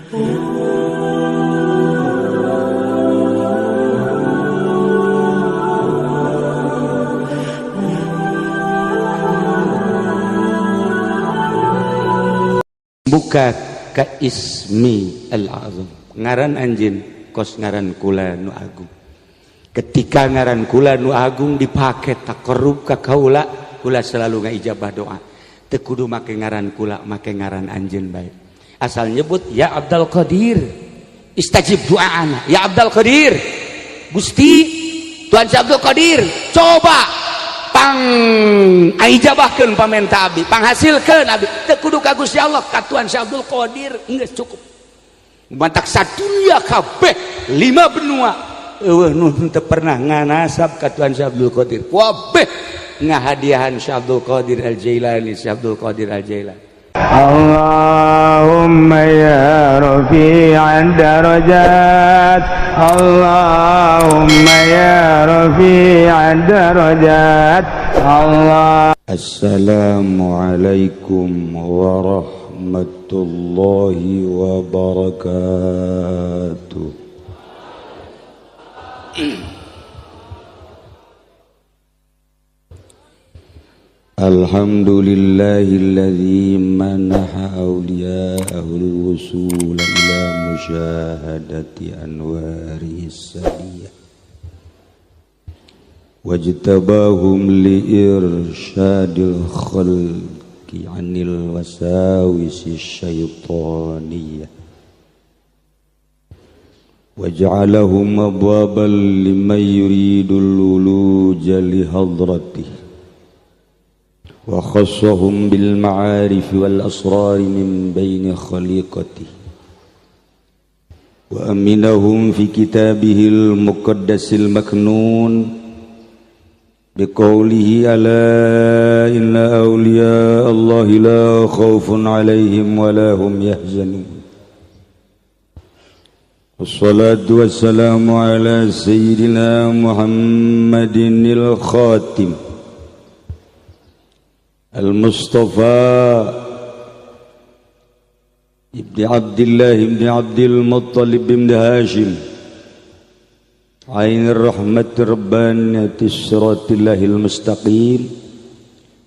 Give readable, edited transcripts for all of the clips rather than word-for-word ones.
Buka ka ismi al-azam, ngaran anjeun kos ngaran kula nu agung. Ketika ngaran kula nu agung dipake taqarrub ka kaula, kula selalu ngaijabah doa. Teu kudu make ngaran kula, make ngaran anjeun bae. Asal nyebut ya Abdul Qadir, istajib du'aana. Ya Abdul Qadir, Gusti Tuan Abdul Qadir, coba pang aijabahkeun pamenta abdi, panghasilkeun abdi. Teu kudu ka Gusti Allah, ka Tuan Abdul Qadir geus cukup. Mantak sadunya kabeh 5 benua eueuh nu teu pernah nganasab ka Tuan Abdul Qadir. Kabeh ngahadiahan Syekh Abdul Qadir Al-Jailani, Syekh Abdul Qadir Al-Jailani. Allahumma ya rafi'ad darajat, Allahumma ya rafi'ad darajat, Allah. Assalamualaikum warahmatullahi wabarakatuh. Alhamdulillahilladzi manaha awliya'ahul wusul ila musyahadati anwari sadiyah wajtabahum li irsyadil khalqi anil wasawisi syaitaniyah waj'alahum abwaban liman yuridul uluja li hadratih wa khassahum bil ma'arif wal asrar min baini khaliqati wa aminahum fi kitabihil muqaddasil maknun biqaulihi ala inna awliya Allahi la khawfun alaihim wa la hum yahzanun. Wassalatu wassalamu ala sayyidina Muhammadinil khatim Al-Mustafa Ibni Abdillah Ibni Abdil Muttalib Ibni Hashim Ainir Rahmati Rabbaniyati Siratillahil Mustaqim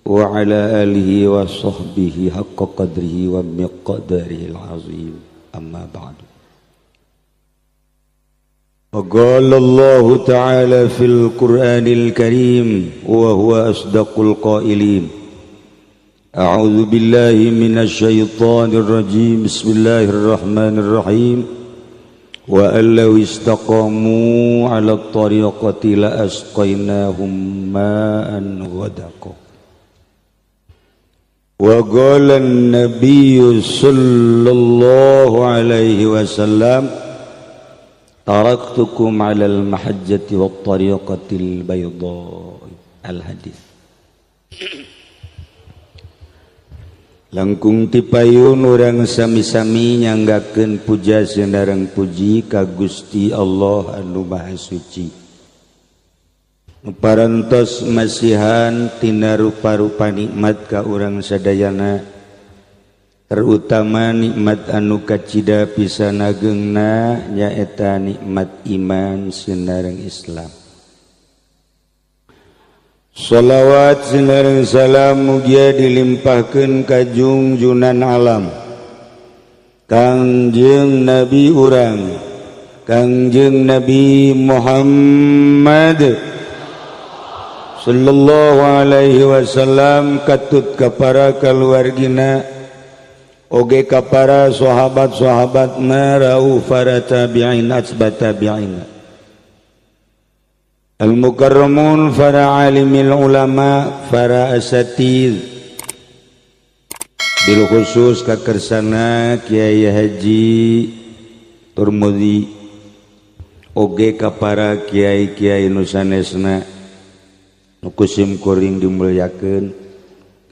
wa ala alihi wa sahbihi haqqa qadrihi wa miqdarihil azim. Amma ba'du. Qala Allah Ta'ala fil Qur'anil Karim wa huwa asdaqul qailin. A'udzu billahi minasy syaithanir rajim. Bismillahirrahmanirrahim. Wa allaw istaqamu 'ala at-tariqati la asqainahum ma'an ghadaqa. Wa qala an-nabiy sallallahu alaihi wasallam taraktukum 'ala al-mahajjati wat-tariqatil bayda. Al-hadits. Langkung tipayun urang sami-sami nyanggakeun puja sendarang puji ka Gusti Allah anu Maha Suci. Nu parantos masihan tina rupa-rupa nikmat ka urang sadayana, terutama nikmat anu kacida pisanageungna nyaeta nikmat iman sendarang Islam. Salawat sinareng salam mugia dilimpahkeun ka junjunan alam Kangjeng Nabi urang Kangjeng Nabi Muhammad sallallahu alaihi wasallam, katut ka para kaluargina oge ka para sahabat-sahabatna rauh para tabi'in atsba tabi'in al-mukarramun, para alimil ulama, para asatid, bil khusus kakersana Kiai Haji Turmudi oge ka para kiai-kiai nu sanesna nu kusim kuring dimulyakeun,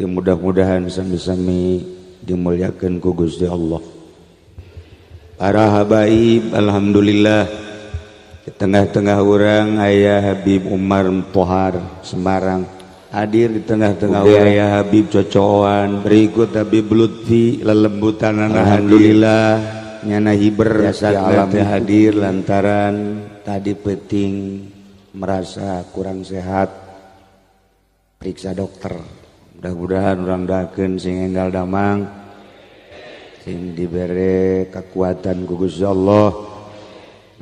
mudah-mudahan sami-sami dimulyakeun ku Gusti Allah. Para habaib, alhamdulillah di tengah-tengah orang aya Habib Umar Tohar Semarang, hadir di tengah-tengah orang aya Habib Cocoan, berikut Habib Lutfi lelembutan, alhamdulillah nyana hiber alam hadir lantaran tadi penting merasa kurang sehat periksa dokter. Mudah-mudahan urang dakeun sing enggal damang sing dibere kekuatan ku Gusti Allah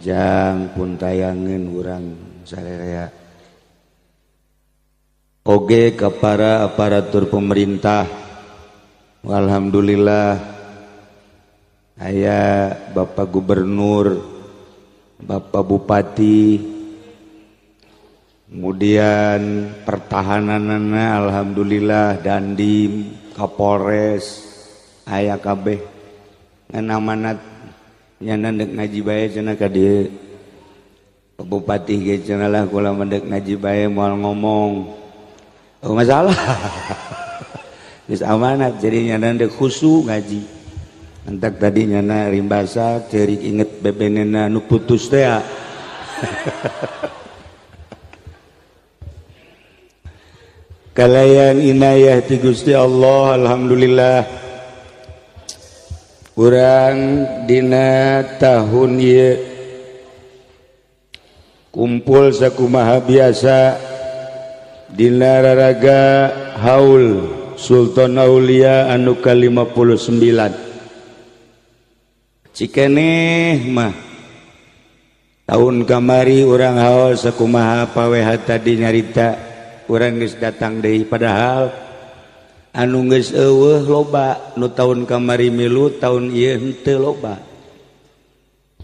jang pun tayangeun urang sarerea. Oge ka para aparatur pemerintah, alhamdulillah aya Bapak Gubernur, Bapak Bupati, kemudian pertahananana alhamdulillah Dandim, Kapolres, aya kabeh ngan amanat nyana dek ngaji bae cenah ka dieu. Bupati ge cenah lah kula mendek ngaji bae moal ngomong. Oh masalah. Geus amanat jadi nyana dek khusu ngaji. Entak tadi nyana rimbasa ceurik inget bebenena nu putus teh. Kalayan inayah ti Gusti Allah alhamdulillah. Urang dina tahun ieu kumpul sakumaha biasa dina raraga haul Sultan Aulia anu ka-59. Cikeneh mah tahun kamari urang haul sakumaha paweha tadi nyarita urang geus datang deui padahal anu geus eueuh loba nu tahun kamari milu tahun ieu henteu loba.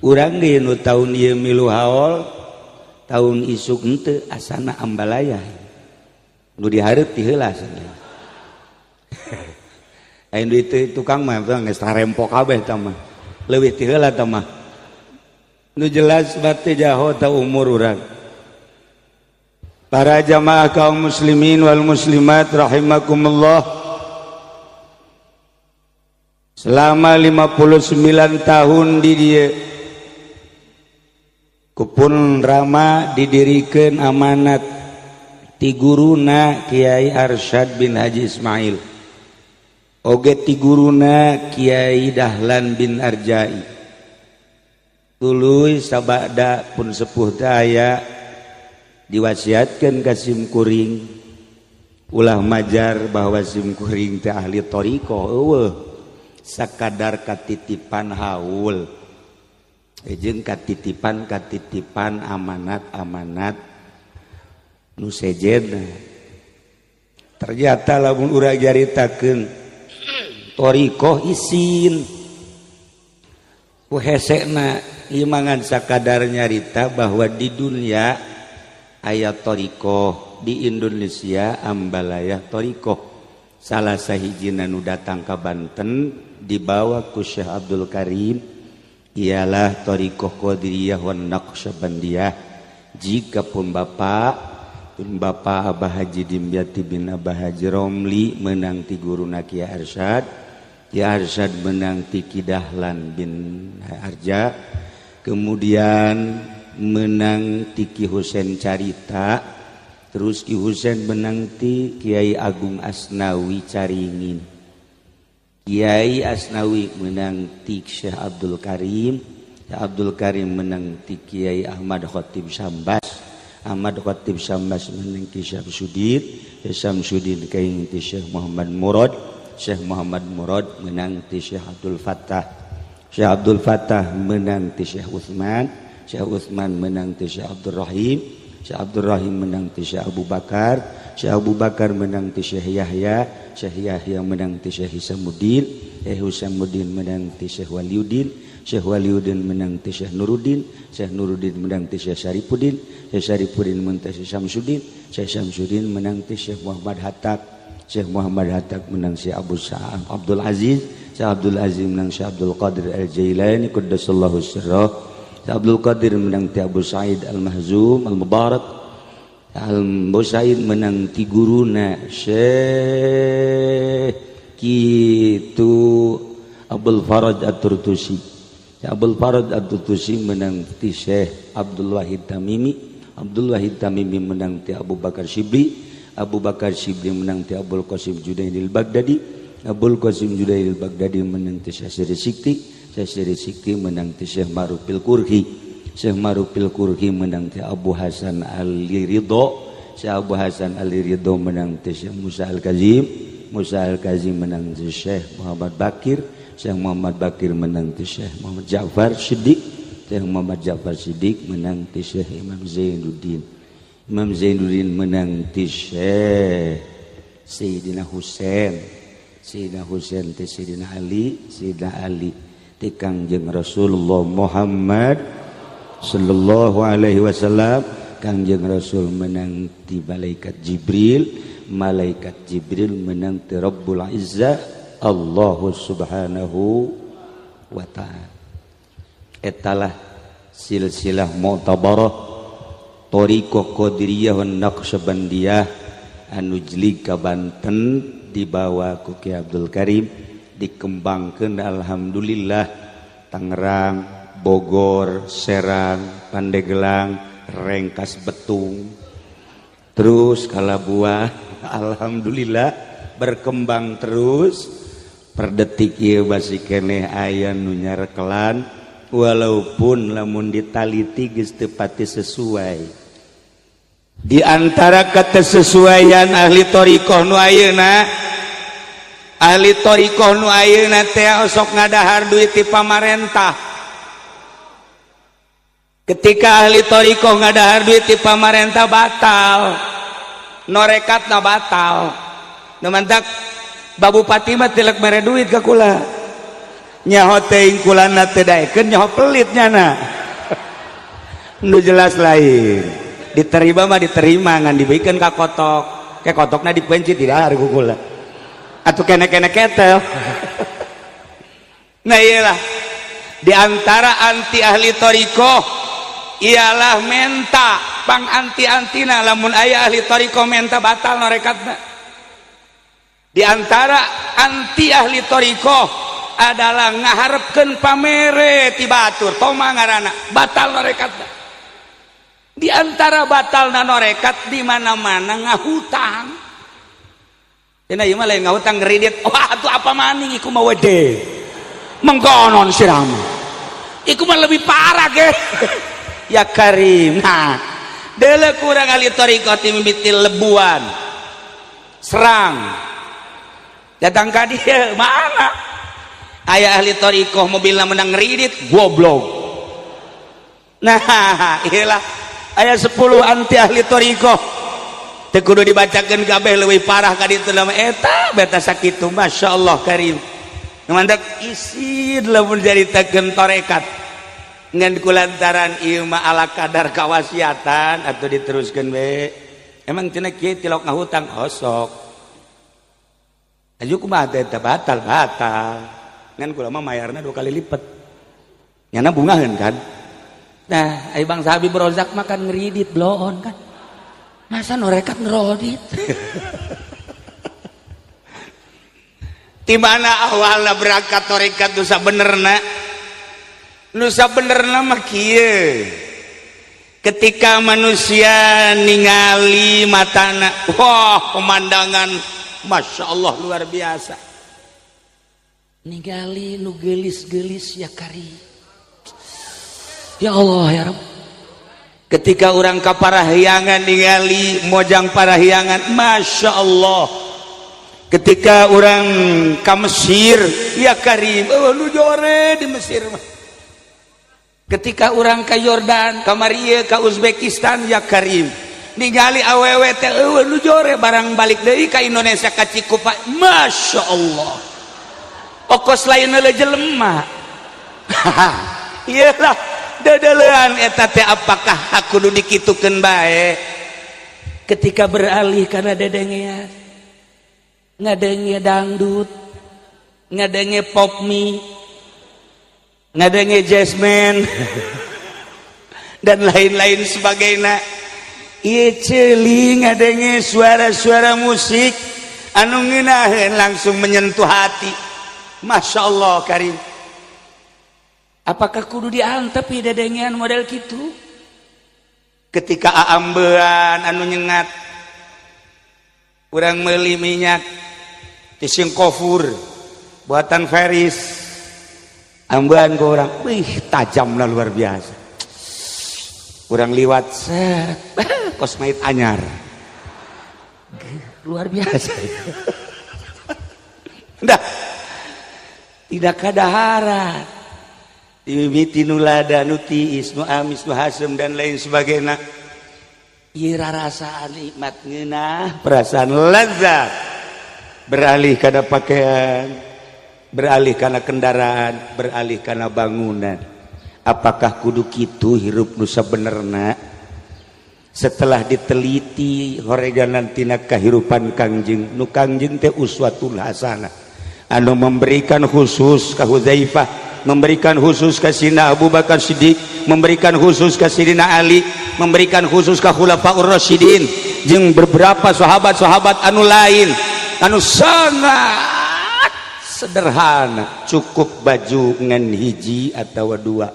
Urang ge nu tahun ieu milu haul tahun isuk henteu asana ambalayah. Nu dihareup ti heula cenah. Ayeuna duit tukang mah geus tarempo kabeh tah mah. Leuwih ti heula tah mah. Nu jelas bate jaho ta umur urang. Para jamaah kaum muslimin wal muslimat rahimakumullah. Selama 59 tahun di dieu kupun rama didirikan amanat ti guruna Kiai Arsyad bin Haji Ismail oge ti guruna Kiai Dahlan bin Arjai tuluy sabada pun sepuh daya diwasiatkeun ka Sim Kuring ulah majar bahwa Sim Kuring teh ahli thariqah eueuh sakadar katitipan haul jeung katitipan amanat nu sejenna. Ternyata lamun urang jaritakeun thariqah isin ku hesekna ieu mangan sakadar nyarita bahwa di dunia aya thariqah di Indonesia ambalayah thariqah salah sahijina nu datang ka Banten dibawa ku Syekh Abdul Karim ialah thariqah Qadiriyah wan Naqsyabandiyah. Jika pun Bapak Abah Haji Dimyati bin Abah Haji Romli menang ti guruna Kiai Arsyad, Kiai Arsyad menang ti Ki Dahlan bin Arja, kemudian menang ti Ki Husein Carita, terus Ki Husein menang ti Kiai Agung Asnawi Caringin. Kiai Asnawi menang ti Syekh Abdul Karim, Syekh Abdul Karim menang ti Kiai Ahmad Khatib Syambas, Ahmad Khatib Syambas menang ti Syekh Syamsuddin, Syekh Syamsuddin kaing ti Syekh Muhammad Murad, Syekh Muhammad Murad menang ti Syekh Abdul Fattah, Syekh Abdul Fattah menang ti Syekh Utsman, Syekh Utsman menang ti Syekh Abdul Rahim, Syekh Abdul Rahim menang ti Syekh Abu Bakar, Syekh Abu Bakar menang ti Syekh Yahya, Syekh Yahya menang ti Syekh Hisamuddin, Syekh Hisamuddin menang ti Syekh Waliuddin, Syekh Waliuddin menang ti Syekh Nuruddin, Syekh Nuruddin menang ti Syekh Syarifuddin, Syekh Syarifuddin menang ti Syekh Syamsuddin, Syekh Syamsuddin menang ti Syekh Muhammad Hatta, Syekh Muhammad Hatta menang Syekh Abdul Aziz, Syekh Abdul Aziz menang Syekh Abdul Qadir Al-Jailani qaddasallahu sirrah, Syekh Abdul Qadir menang ti Abu Sa'id Al-Mahzum Al-Mubarak, Abu Sa'id menang ti guruna Syekh kitu Abdul Faraj At-Turtusi. Abdul Faraj At-Turtusi menang ti Syekh Abdul Wahid Tamimi, Abdul Wahid Tamimi menang ti Abu Bakar Shibli, Abu Bakar Shibli menang ti Abul Qasim Junaidil Baghdadi, Abul Qasim Junaidil Baghdadi menang ti Syekh Siri Sikti, Syekh Syirih Sikti menang ti Syekh Marufil Kurhi. Syekh Marufil Kurhi menang ti Abu Hasan Ali Ridho. Syekh Abu Hasan Ali Ridho menang ti Syekh Musa Al-Kazim. Musa Al-Kazim menang ti Syekh Muhammad Bakir. Syekh Muhammad Bakir menang ti Syekh Muhammad Ja'far Siddiq. Syekh Muhammad Ja'far Siddiq menang ti Syekh Imam Zainuddin. Imam Zainuddin menang ti Syekh Sayyidina Husain. Sayyidina Husain ti Sayyidina Ali. Sayyidina Ali ti Kangjeng Rasulullah Muhammad sallallahu alaihi wasallam. Kangjeng Rasul menang ti malaikat Jibril. Malaikat Jibril menang ti Rabbul Izzah Allah subhanahu wa ta'ala. Etalah silsilah mu'tabarah Thariqah Qadiriyah wan Naqsyabandiyah anu jlig ka Banten dibawa ku Ki Abdul Karim, dikembangkeun alhamdulillah Tangerang, Bogor, Serang, Pandeglang, Rengkas Betung, terus Kalabuah. Alhamdulillah berkembang terus. Per detik ieu basi keneh aya nu nyarekelan, walaupun lamun ditaliti geus teu pati sesuai. Di antara kesesuaian ahli thariqah nu ayeuna, ahli thariqah nu ayeuna teh osok ngadahar duit ti pamarentah. Ketika ahli thariqah ngadahar duit ti pamarentah batal, norekatna batal. Nu mantak Babupati mah tilek mere duit ka kula. Nyaho teuing kulana teu daekeun nyaho pelitnya na. Nu jelas lain. Diterima mah diterima ngan dibikeun ka kotok. Ke kotokna dipenci tidak ku kula. Atuh kene-kene ketel. Nah iyalah di antara anti ahli thariqah ialah menta, pang anti-antina lamun aya ahli thariqah menta batal norekatna. Di antara anti ahli thariqah adalah ngaharepkeun pamere ti batur, toma ngaranna batal norekatna. Di antara batalna norekat di mana-mana ngahutang. Cenah ieu mah lain ngahutang ngredit. Wah, atuh apa maning iku mah wede. Mengkonon sirama. Iku mah lebih parah ge. Ya Karim. Nah, deuleu kurang ahli thariqah ti mimiti Lebuan. Serang. Datang ka dieu mana? Aya ahli thariqah mobilna menang ngredit goblok. Nah, iyalah aya 10 anti ahli thariqah. Teu kudu dibacakeun kabeh leuwih parah ka ditu lama eta beta sakitu masyaallah Karim. Mantak isin lamun jaritakeun tarekat. Ngan kulantaran ieu mah ala kadar kawasiatan atuh diteruskeun we. Emang cenah kieu tilok ngahutang osok. Aju kumaha teh batal. Ngan kula mah mayarna 2 kali lipat. Nyana bungaheun kan. Nah, ai Bang Habib Rozak makan ngeridit bloon kan. Masa norekat ngerodit. Di mana awalna berangkat tarekat nu sabenerna? Nu sabenerna mah kieu. Ketika manusia ningali matana, wah pemandangan Masya Allah luar biasa. Ningali nu gelis-gelis ya Karim. Ya Allah ya Rabb. Ketika orang ka parahyangan ningali mojang parahyangan, Masya Allah. Ketika orang ka Mesir, ya Karim, oh lu jore di Mesir mah. Ketika orang ka Yordan, ka Maria, ka Uzbekistan, ya Karim, ningali awewe teh lu jore barang balik deui ka Indonesia ka Cikupa, Masya Allah. Okos lain le jelema. Iyalah dadalean eta teh apakah aku nu dikitukeun bae. Ketika beralih kana dedengean, ngadenge dangdut, ngadenge pop mie, ngadenge jazzman dan lain-lain sebagainya. Ieu ceuling ngadenge suara-suara musik anu ngeunaheun langsung menyentuh hati. Masya Allah Karim. Apakah kudu diantep dedengean model kitu? Ketika aambean anu nyengat, urang meuli minyak tising kofur buatan Feris, ambean ke orang, wih tajamlah luar biasa. Orang liwat set, kosmait anyar, luar biasa. Nah, tidak kadaharan, dimimiti nulada, nutiis, nuamis, nuhasem dan lain sebagainya. Ira rasa nikmat ngeunah, perasaan lezat, beralih karena pakaian, beralih karena kendaraan, beralih karena bangunan. Apakah kudu kitu hirup nu sabenerna? Setelah diteliti horeganan tina kahirupan Kangjeng, nu Kangjeng teh uswatul hasanah, anu memberikan khusus ka Hudzaifah, memberikan khusus ka Sayyidina Abu Bakar Siddiq, memberikan khusus ka Sayyidina Ali, memberikan khusus ka Khulafaur Rasyidin jeung beberapa sahabat-sahabat anu lain anu sangat sederhana, cukup baju ngan hiji atawa dua,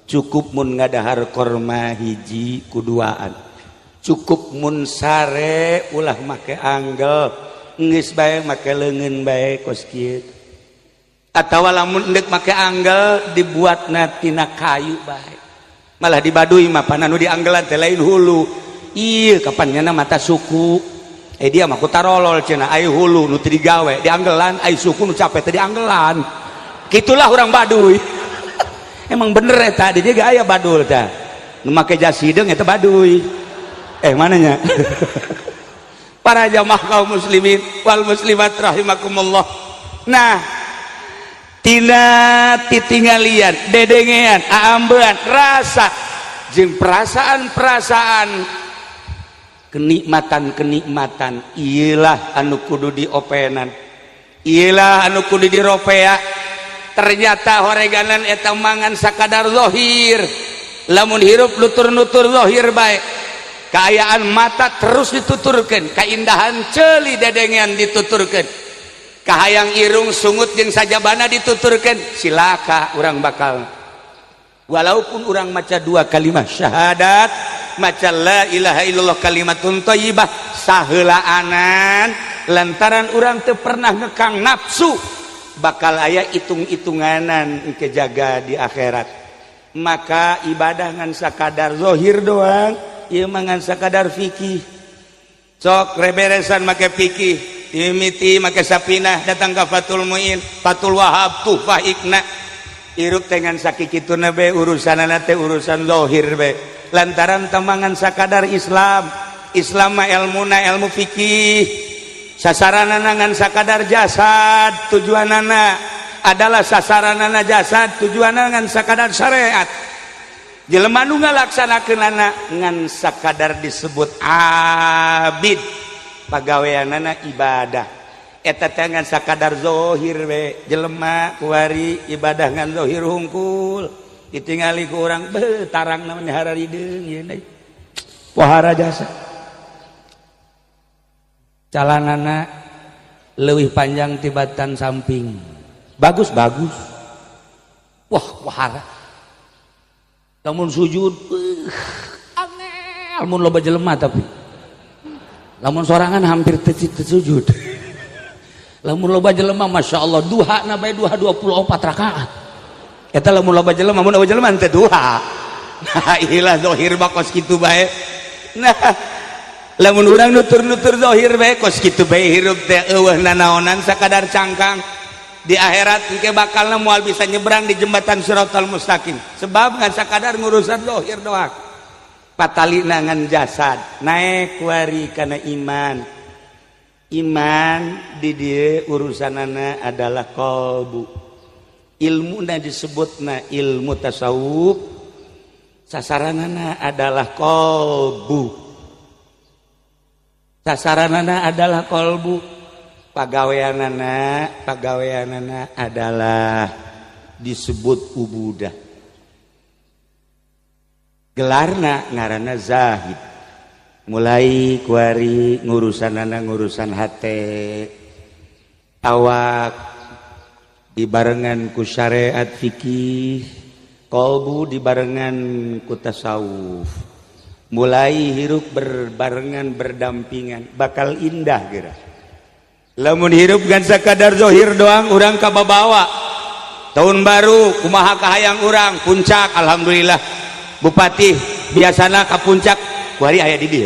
cukup mun ngadahar korma hiji kuduaan, cukup mun sare ulah make anggel, geus bae make leungeun bae kos kieu, atawa lamun endek make anggel dibuatna tina kayu bae. Malah di Baduy mah pan anu dianggelan teh lain hulu, ieu kapannyana mata suku, dia mah ku tarolol cenah aya hulu nu teu digawe dianggelan, aya suku nu capek teh dianggelan. Kitulah orang Baduy. Emang bener eta di dia aya badul teh nu make jas hideung eta Baduy. Mananya? Para jamaah kaum muslimin wal muslimat rahimakumullah. Nah, tina titinggalian, dedengean, aambean, rasa jeung perasaan-perasaan kenikmatan-kenikmatan iyalah anu kudu diopenan, iyalah anu kudu diropea. Ternyata horeganan eta mangan sakadar zahir, lamun hirup nutur-nutur zahir bae, kaayaan mata terus dituturkeun, kaindahan ceuli dedengean dituturkeun, kahayang irung sungut jeung sajabana dituturkeun, silaka urang bakal walaupun urang maca dua kalimat syahadat, maca la ilaha illallah kalimatun thayyibah saheulaanan lantaran urang teu pernah ngekang nafsu, bakal aya hitung-hitunganan engke jaga di akhirat. Maka ibadah ngan sakadar zahir doang, ieu mah ngan sakadar fikih. Sok reberesan make fikih, dimimiti make sapinah, datang ka Fathul Muin, Fathul Wahab, Tuhfah Ikna. Iruk teh ngan sakikituna be urusanana teh urusan zahir be. Lantaran tamangan sakadar Islam. Islam mah ilmuna ilmu fikih. Sasaranana ngan sakadar jasad, tujuanana adalah sasaranana jasad, tujuanana ngan sakadar syariat. Jelema nu ngalaksanakeunana ngan sakadar disebut abid, pagaweanana ibadah. Eta teh ngan sakadar zahir we, jelema kuari ibadah ngan zahir hungkul, ditingali ku urang beuh tarangna mah hararideung ieu deui. Wahara jasa. Calanana leuwih panjang tibatan samping, bagus. Wah wahara. Lamun sujud, angel mun loba jelema tapi. Lamun sorangan hampir teu sujud. Lamun loba jelema masyaallah duhana bae duha 24 rakaat. Eta lamun loba jelema, mun loba jelema teu duha. Nah ilah zahir bakos kitu bae. Nah lamun urang nutur-nutur zahir bae kos kitu bae hirup teh eueuh nanaonan sakadar cangkang. Di akhirat engke bakalna moal bisa nyebrang di jembatan Siratal Mustaqim. Sebab ngan sakadar ngurusan zahir doang. Patalina ngan jasad, naik kuari kana iman. Iman di dieu urusanana adalah qalbu. Ilmuna disebutna ilmu tasawuf. Sasaranana adalah qalbu. Sasaranana adalah qalbu. Pagaweanana adalah disebut ubudah. Gelarna ngaranna zahid. Mulai kuari ngurusanana ngurusan hate, awak dibarengan ku syariat fikih, qalbu dibarengan ku tasawuf. Mulai hirup berbarengan berdampingan, bakal indah geura. Lamun hirup gan sakadar zahir doang urang kababawa. tahun baru kumaha kahayang urang puncak alhamdulillah bupati biasana ka puncak kuari aya di dieu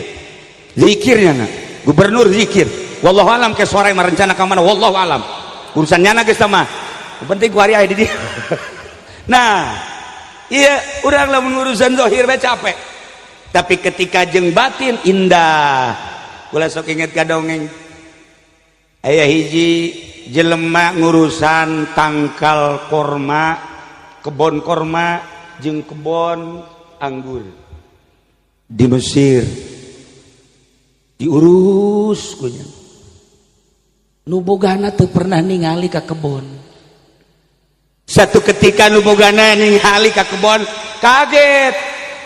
zikirnya na gubernur zikir wallahu alam ke sore marencana ka mana wallahu alam urusan nyana geus mah penting kuari aya di dieu nah iya urang lamun urusan zahir bae capek tapi ketika jeung batin indah ulah sok inget ka dongeng aya hiji jelema ngurusan tangkal korma kebon korma jeung kebon anggur di Mesir diurus kunya nu bogana teu pernah ningali ka kebon satu ketika nu bogana ningali ka kebon kaget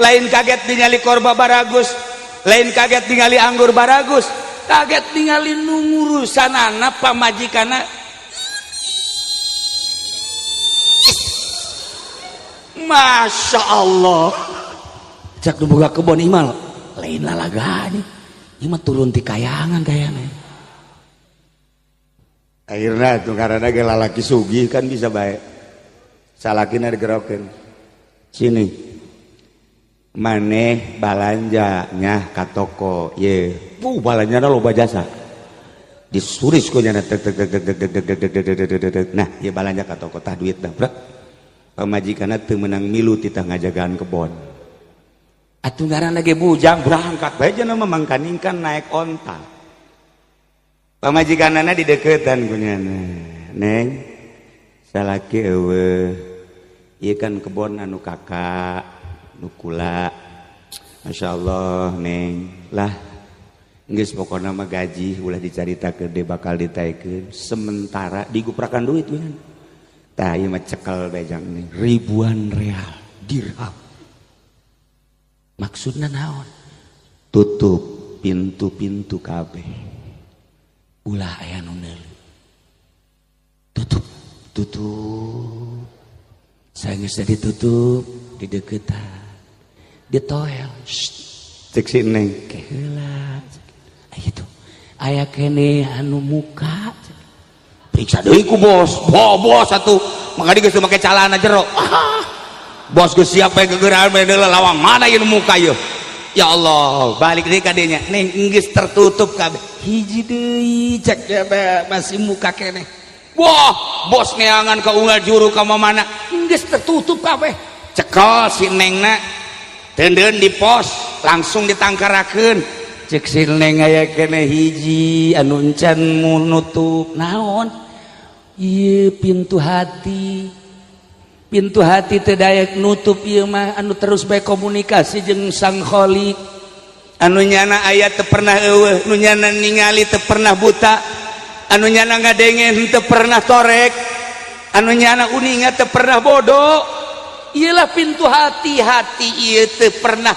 lain kaget ningali korma baragus lain kaget ningali anggur baragus kaget ningali nu ngurusanana pamajikana Masya Allah cak nu boga kebon imal lain lalaganya ima turun ti kayangan kayaknya akhirnya tuh karena ge lalaki sugih kan bisa baik salakina digerokeun sini maneh balanjanya ka toko ye balanjana loba jasa disuris ku nya nah ye balanja ka toko tah duit dah bro pamajikanna teu meunang milu ti tah ngajagaan kebon atuh ngaranna ge bujang berangkat bae cenah mamangkaningkan naik onta pamajikanana di deukeutan ku nya neng salaki eueuh ieu kan kebon anu kakak nu kula Masya Allah neng lah geus pokona mah gaji ulah dicaritakeun deui bakal ditaikeun sementara diguprakan duit we tah ieu mah cekel bae jang nih ribuan real dirham maksudna naon tutup pintu-pintu kabeh ulah aya nu neuli tutup sageus ditutup di deukeutan ditoel cek si neng keheula gitu aya kene anu muka periksa deui ku bos bos atuh mangga geus make calana jero bos geus siap bae gegeuraan bae lawang mana ieu muka ieu ya Allah balik deui ka dieu nya neng geus tertutup kabeh hiji deui cek masih muka kene wah bos neangan ka unggal juru ka mana geus tertutup kabeh cekel si nengna tendeun di pos langsung ditangkarakeun cek si neng aya kene hiji anu encan nutup naon ieu pintu hati teu daek nutup ieu mah anu terus bae komunikasi jeung Sang Khaliq anu nyana aya teu pernah eueuh nu nyana ningali teu pernah buta anu nyana ngadengen teu pernah torek anu nyana uninga teu pernah bodoh ialah pintu hati ieu teu pernah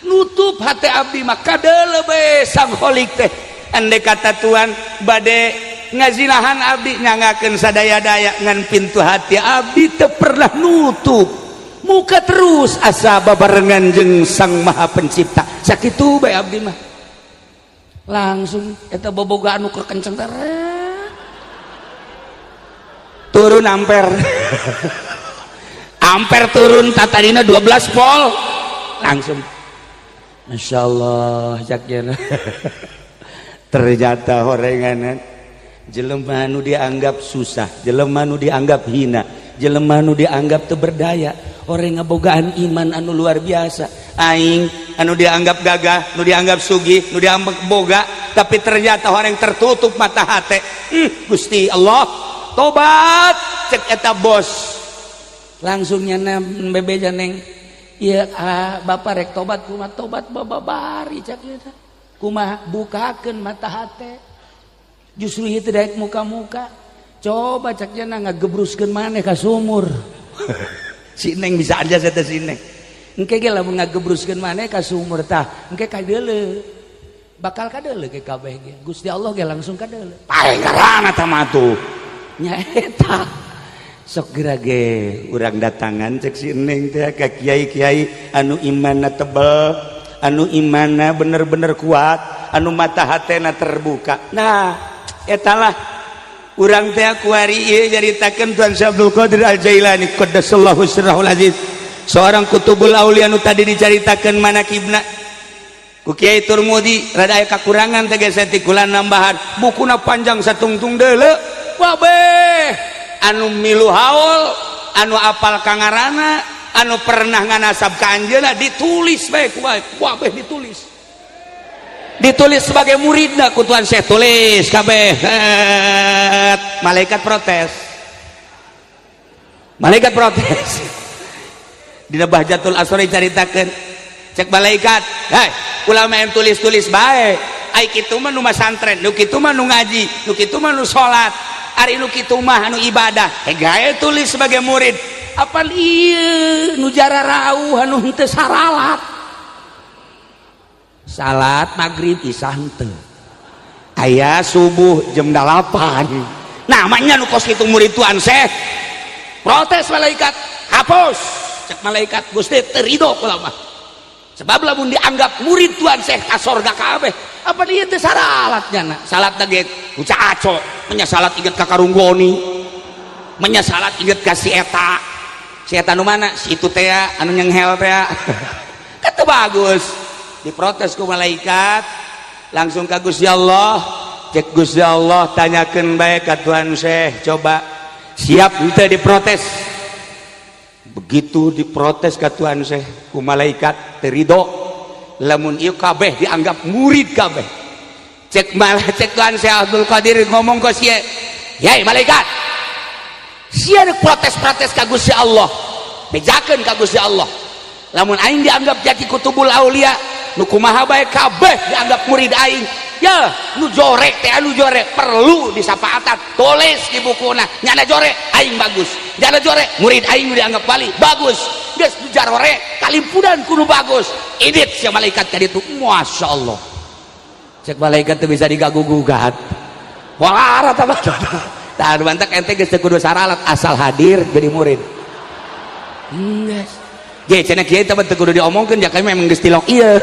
nutup hati abdi mah kadeule bae Sang Khaliq teh andai kata Tuhan bade ngazinahan abdi nyangakeun sadaya-daya ngan pintu hati abdi teu pernah nutup muka terus asa babarengan jeung Sang Maha Pencipta sakitu bae abdi mah langsung eta boboga anu kekenceng turun ampere ampere turun tatadina 12 volt langsung Masya Allah jaknya ternyata horenganan jelema anu dianggap susah jelema anu dianggap hina jelema anu dianggap teu berdaya orang ngabogaan iman anu luar biasa aing anu dianggap gagah anu dianggap sugih anu dianggap boga tapi ternyata orang tertutup mata hati Gusti Allah tobat cek eta bos langsung nyana bebeja neng ieu bapak rek tobat kumaha tobat bababari cek ieu teh kumaha bukakeun mata hati justru ieu teh daek muka-muka coba cek cenah ngagebruskeun maneh ka sumur si neng bisa aja saya si neng engke ge lamun ngagebruskeun maneh ka sumur tah engke kadeule bakal kadeule ke kabeh ge Gusti Allah ge langsung kadeule pae ngaranna tah mah tuh nya eta sok geura ge urang datangan cek si neng teh ka kiai-kiai anu imanna tebel anu imanna bener-bener kuat anu mata hatena terbuka nah etalah urang teh kuari ieu nyaritakeun Tuan Syekh Abdul Qadir Al-Jailani qaddasallahu sirrahul aziz, seorang kutubul aulia nu tadi dicaritakeun manakibna ku Kiai Turmudi. Rada aya kakurangan teh geus ti kula nambahan bukuna panjang satungtung deuleu wabeh anu milu haul anu apal kangarana anu pernah nganasab ka anjeunna ditulis bae wabeh ditulis sebagai muridna ku Tuan Syekh, tulis kabeh. Malaikat protes dina Bahjatul Asri caritakeun cek malaikat, hei ulama yang tulis bae ai kitu mah nu masantren, nu kitu mah nu ngaji, nu kitu mah nu salat, ari nu kitu mah anu ibadah gae tulis sebagai murid. Apal ieu nu jara rauh anu henteu salat maghrib isya henteu aya subuh jam 8 namanya nu kos kitu murid Tuan Syekh. Protes malaikat, hapus. Cek malaikat, Gusti teu ridho kula mah sebab lamun dianggap murid Tuan Syekh ka sorga kabeh apa ieu teh saralatnya salat ge uca aco nya salat inget ka karunggoni, nya salat inget ka si eta nu mana si itu teh anu nyenghel teh kata bagus. Diprotes ku malaikat, langsung ka Gusti Allah. Cek Gusti Allah tanyakeun bae ka Tuan Syekh, coba siap henteu diprotes. Begitu diprotes ka Tuan Syekh ku malaikat teu ridho lamun ieu kabeh dianggap murid kabeh. Cek Tuan Syekh Abdul Qadir ngomong ka sia, "Yai malaikat, sia rek protes-protes ka Gusti Allah. Bejakeun ka Gusti Allah. Lamun aing dianggap jadi kutubul aulia, nu kumaha bae kabeh dianggap murid aing. Ya, nu jorek teh anu jorek perlu disapaatan, tulis di bukuna. Nyana jorek aing bagus. Nyana jorek murid aing dianggap wali bagus. Geus nu jarore kalimpudan kudu bagus. Idit sia malaikat ka ditu. Masyaallah. Cek malaikat teh bisa digagugugat. Walara tah tah bantak ente geus teu kudu saralat asal hadir jadi murid. Geus ge cenah kieu teh teu kudu diomongkeun ya kami memang geus tilok ieu.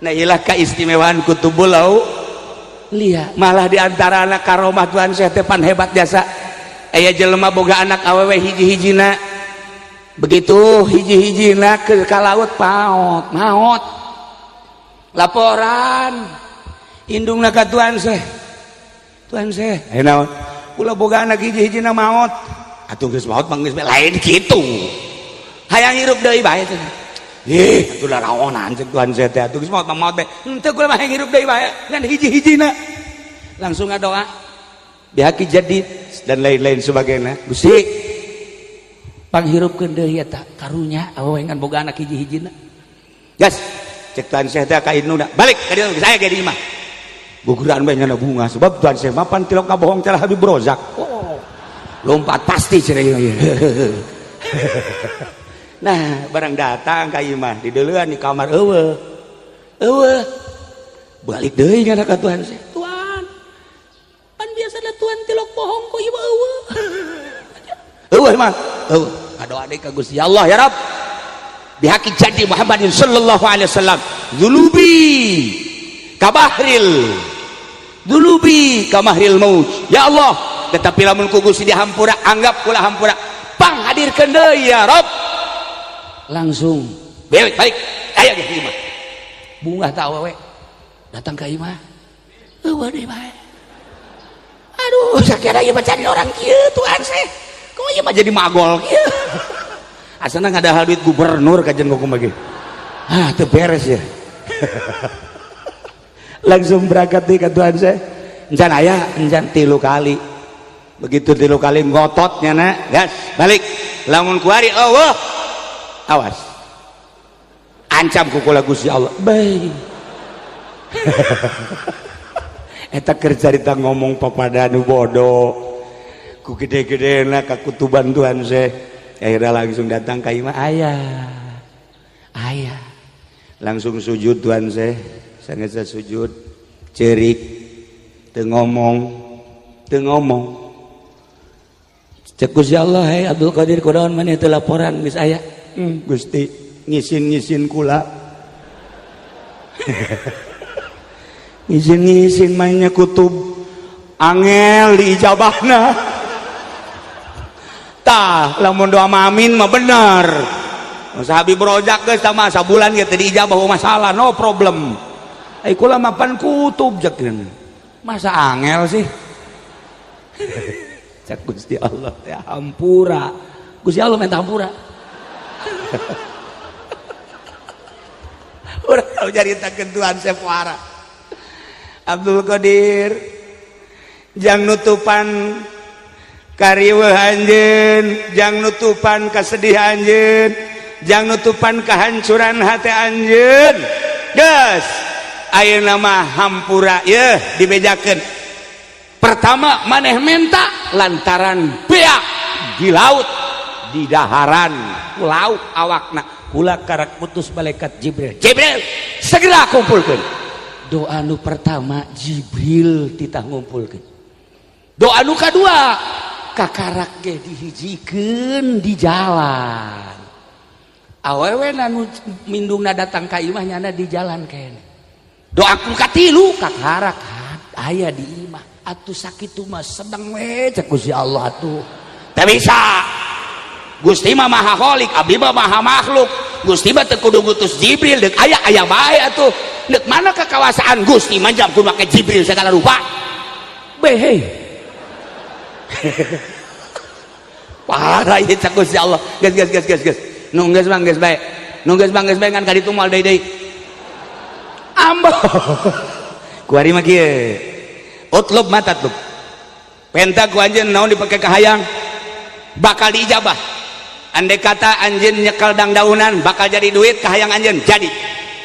Nah ilah keistimewaan kutubul aulia. Malah diantara anak karomah Tuan Syekh teh pan hebat jasa aya jelema boga anak awewe hiji-hijina begitu hiji-hijina ke laut maot laporan indungna ka Tuan Syekh aya naon kula boga anak hiji-hijina maot atuh geus maot mah geus lain kitu hayang hirup deui bae cenah. Atuh laraonan cek Tuan Syekh teh atuh geus maot bae henteu kula mah hayang hirup deui bae ngan hiji-hijina langsung ngadoa bihaqi jadid dan lain-lain sebagainya. Gusti panghirupkeun deui eta karunya awewe ngan boga anak hiji-hijina. Gas cek Tuan Syekh teh ka induna balik ka dieu saya ge di imah guguran bae nyana bunga sebab Tuan Syekh mah pan tilok kabohong cara Habib Rozak. Lompat pasti cenah ieu. Nah barang datang ka imah di deuleuan di kamar eueuh balik deui nya ka Tuan Syekh. Tuan pan biasana Tuan tilok bohong ku ieu eueuh mah ngadoa deui ka Gusti Allah, ya Rabb bihaqi jadi Muhammadin sallallahu alaihi wasallam dulubi kamahril maut. Ya Allah, tetapi lamun ku Gusti dihampura anggap kula hampura pang hadirkeun deui ya Rabb. Langsung balik aya ge imah bunga teh awewe datang ka imah eueuh deui bae. Aduh sakira ieu mah cari orang kieu Tuan Syekh kok ieu mah jadi magol kieu asana ngadahal duit gubernur kajen ngomong ge teu beres ya. Langsung berangkat deui ka Tuan Syekh encan aya encan 3 kali begitu 3 kali ngotot nyana gas balik lamun kuari awas ancam kukula Gusti Allah baik. Eta keur carita ngomong papada nu bodoh ku gede-gedena ka kutuban Tuan Syekh akhirnya langsung datang ka imah ayah langsung sujud Tuan Syekh sangat sujud cerik teu ngomong cek Gusti Allah hai Abdul Qadir kunaon maneh teu laporan geus aya. Gusti ngisin kula ngisin mainnya kutub angel diijabahna. Tah lamun doa amin mah bener. Masa Habib Rojak geus sama sabulan ge teh diijabah masalah, no problem. Ai kula mapan kutub jakeun. Masa angel sih? Cak Gusti Allah teh hampura. Gusti Allah minta hampura. Urang tau jaritakeun Tuhan Sefuara. Abdul Qadir jang nutupan kariweuh anjeun, jang nutupan kasedihan anjeun, jang nutupan kehancuran hati anjeun. Geus ayeuna mah hampura yeuh dibejakeun. Pertama maneh menta lantaran beak di laut di daharan laut awakna kula karak putus malaikat Jibril. Jibril segera kumpulkeun. Doa nu pertama Jibril titah ngumpulkeun. Doa nu kadua kakarak ge dihijikeun di jalan. Awewe nu mindungna datang ka imah nyana di jalan kene. Doa nu katilu kakarak aya di imah. Atuh sakitu mah sedeng we cek Gusti Allah atuh. Teu bisa. Gusti mah maha kholik, abdi mah maha makhluk. Gusti mah teu kudu ngutus Jibril, deuk aya bae atuh. Deuk mana kekawasaan Gusti mah jam kudu make Jibril segala rupa. Behe. Parah ieu cek Gusti Allah. Geus. Nu geus mah geus bae. Nu geus mah ngan ka ditu moal deui. Ambo. Kuari mah kieu. Utlub matatlub. Penta ku anjeun naon dipake ka hayang bakal diijabah. Andai kata anjeun nyekel dang daunan bakal jadi duit ka hayang anjeun jadi.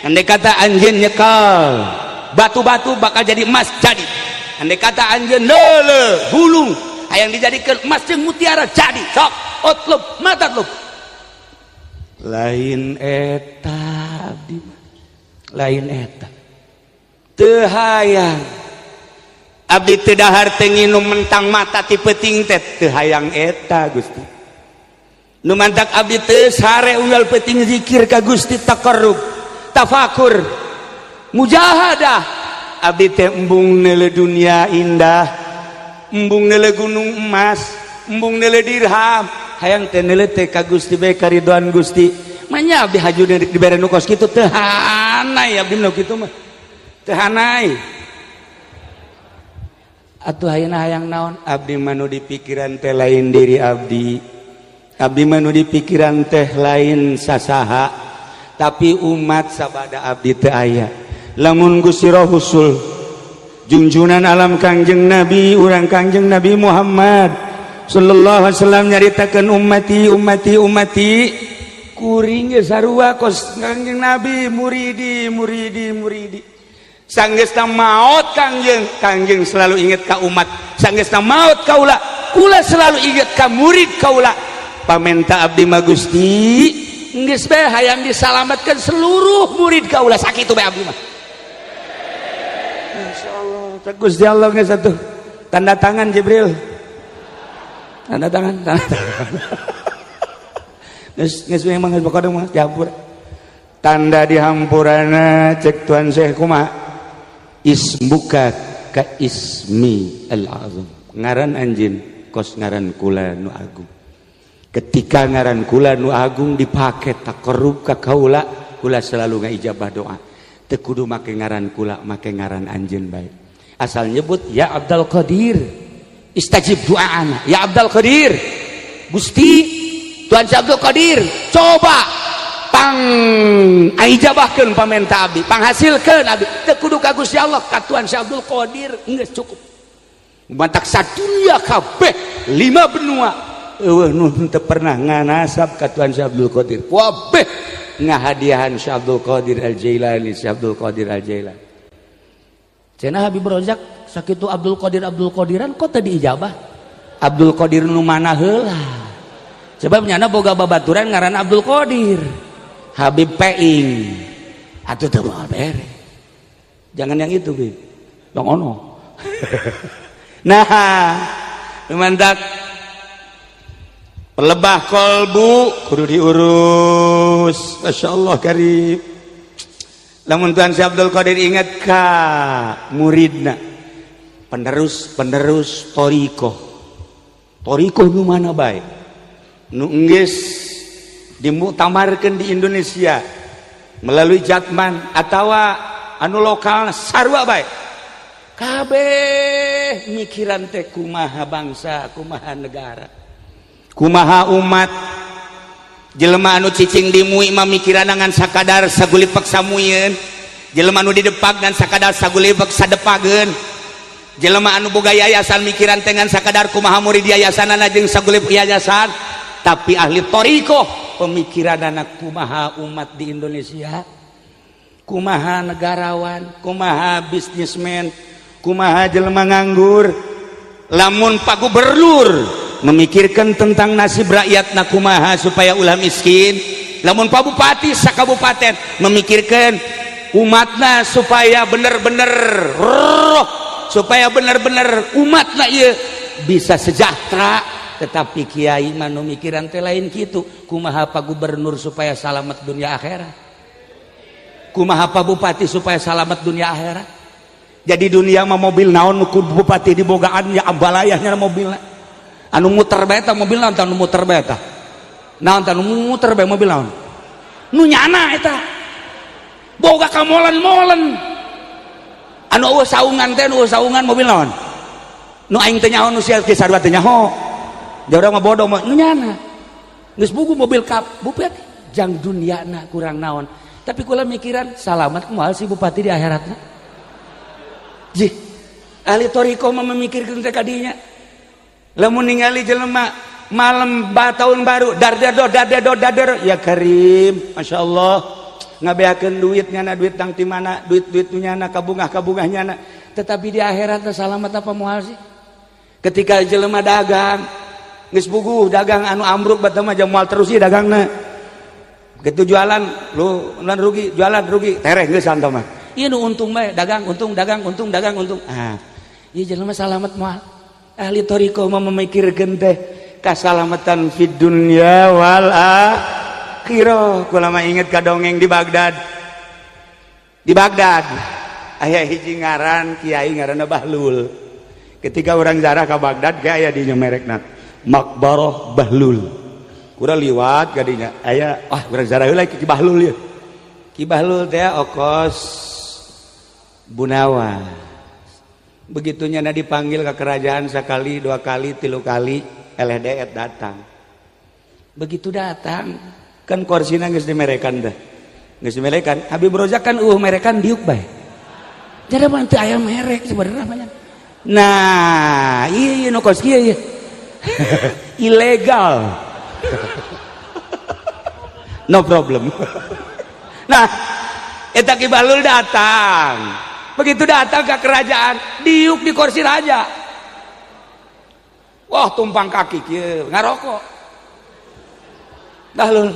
Andai kata anjeun nyekel batu-batu bakal jadi emas jadi. Andai kata anjeun leuleuh gulung hayang dijadikeun emas jeung mutiara jadi. Sok utlub matatlub. Lain eta abdi mah. Lain eta. Teu hayang abdi teu dahar teu nginum mentang mata ti peuting teh teu hayang eta Gusti. Nu mantak abdi teu sare unggal peuting zikir ka Gusti taqarrub, tafakur, mujahadah. Abdi teh embung neuleuh dunia indah, embung neuleuh gunung emas, embung neuleuh dirham, hayang teh neuleuh teh ka Gusti bae karidoan Gusti. Manya abdi haju dibere nu kos kitu teu hanai abdi nu kitu mah. Teu hanai. Atuh ayeuna hayang naon abdi mah nu di pikiran teh lain diri abdi. Abdi mah nu di pikiran teh lain sasaha, tapi umat sabada abdi teu aya. Lamun Gusti Roh husul junjunan alam Kangjeng Nabi urang Kangjeng Nabi Muhammad sallallahu alaihi wasallam nyaritakeun ummati kuring ge sarua kos Kangjeng Nabi muridi sanggeusna maot kangjeng selalu inget ka umat. Sanggeusna maot kaula selalu inget ka murid kaula. Pamenta abdi mah Gusti geus bae hayang disalamatkeun seluruh murid kaula sakitu bae abdi mah. Insyaallah cek Gusti Allah geus atuh. Tanda tangan Jibril. Tanda tangan. Geus memang geus bakadong mah dihampura. Tanda dihampurana cek Tuan Syekh kumaha? Ismuka ka ismi al-azam. Ngaran anjeun kos ngaran kula nu agung. Ketika ngaran kula nu agung dipake taqarrub ka kaula, kula selalu ngaijabah doa. Teu kudu make ngaran kula, make ngaran anjeun bae. Asal nyebut ya Abdul Qadir, istajib doaana. Ya Abdul Qadir, Gusti Tuan Abdul Qadir, coba pang aijabahkeun pamenta abdi, panghasilkeun abdi. Teu kudu ka Gusti Allah, ka Tuan Abdul Qadir geus cukup. Mantak sadunya kabeh 5 benua eueuh nu teu pernah nganasab ka Tuan Abdul Qadir. Kabeh ngahadiahan Syekh Abdul Qadir Al-Jailani, Syekh Abdul Qadir Al-Jailani. Cenah Habib Rojak sakitu Abdul Qadiran kok teu diijabah? Abdul Qadir nu mana heula? Sebab nyana boga babaturan ngaran Abdul Qadir. Habib Peing atuh teu moal bere. Jangan yang itu, Bib. Yang ono. Nah, mantak pelebah kolbu kudu diurus. Masyaallah karim. Lamun Tuan Syekh Abdul Qadir ingat ka muridna penerus torikoh nu mana baik nu geus dimuktamarkeun di Indonesia melalui Jatman atawa anu lokal sarua bae kabeh mikiran teh kumaha bangsa, kumaha negara, kumaha umat. Jelema anu cicing dimui mah mikiran ngan sakadar sagulipek samuyeun, jelema anu didepak ngan sakadar sagulipek sadepageun, jelema anu boga yayasan mikiran teh ngan sakadar kumaha murid yayasanana jeung sagulipek yayasan. Tapi ahli thariqah pemikiran anak kumaha umat di Indonesia, kumaha negarawan, kumaha bisnismen, kumaha jelema nganggur. Lamun Pak Gubernur memikirkan tentang nasib rakyatna kumaha supaya ulah miskin, lamun Pak Bupati sakabupaten memikirkan umatna supaya bener-bener supaya bener-bener umatna ieu bisa sejahtera. Tetapi kiai mah nu mikiran teh lain kitu, kumaha Pak Gubernur supaya salamet dunia akhirat, kumaha Pak Bupati supaya salamet dunia akhirat. Jadi dunia mah mobil naon ku bupati dibogaan ya ambalayahnya mobilna anu muter bae eta mobil naon anu muter bae eta naon anu muter bae mobil naon nu nyana eta boga ka molen-molen anu eueuh saungan teh anu saungan mobil naon nu aing teh nyaho nu sia ge sarua teh nyaho jauh mah bodoh mah nu nyana geus bugu mobil kap bupati jang duniana kurang naon. Tapi kula mikiran salamet moal si bupati di akhiratna. Jih, ahli thariqah mah memikirkeun teh kadinya. Lamun ningali jelema malam tahun baru dar ya Karim, Masya Allah ngabeakeun duit nyana duit tang ti mana duit nyana kabungah nyana. Tetapi di akhirat salamet apa moal sih? Ketika jelema dagang geus buguh dagang anu ambruk batur mah moal terus ieu dagangna. Kitu jualan lu lan rugi, jualan rugi, tereh geus anta mah. Ieu nu untung bae, dagang untung. Ah, ieu jelema salamet moal. Ahli thariqah mah memikirkeun teh kasalamatan fid dunya wal akhirah. Kula mah inget ka dongeng di Baghdad. Di Baghdad aya hiji ngaran kiai ngaranna Bahlul. Ketika orang zarah ka Baghdad ge aya dinya merekna Maqbarah Bahlul. Urang liwat ka dinya aya urang zarah heula Ki Bahlul ieu. Ki Bahlul teh okos Bunawa. Begitunya na dipanggil ke kerajaan sekali, dua kali, tilu kali, LDR datang. Begitu datang, kan korsina geus dimerekan dah. Geus dimerekan, Habib Rozak kan merekan diuk bae. Jadi mah teu aya merek sebenarnya banyak. Nah, ieu nu kos kieu ieu. Ilegal. No problem. Nah, eta Ki Bahlul datang. Begitu datang ke kerajaan, diuk di kursi raja. Wah, tumpang kaki kieu, ngarokok. Bahlul.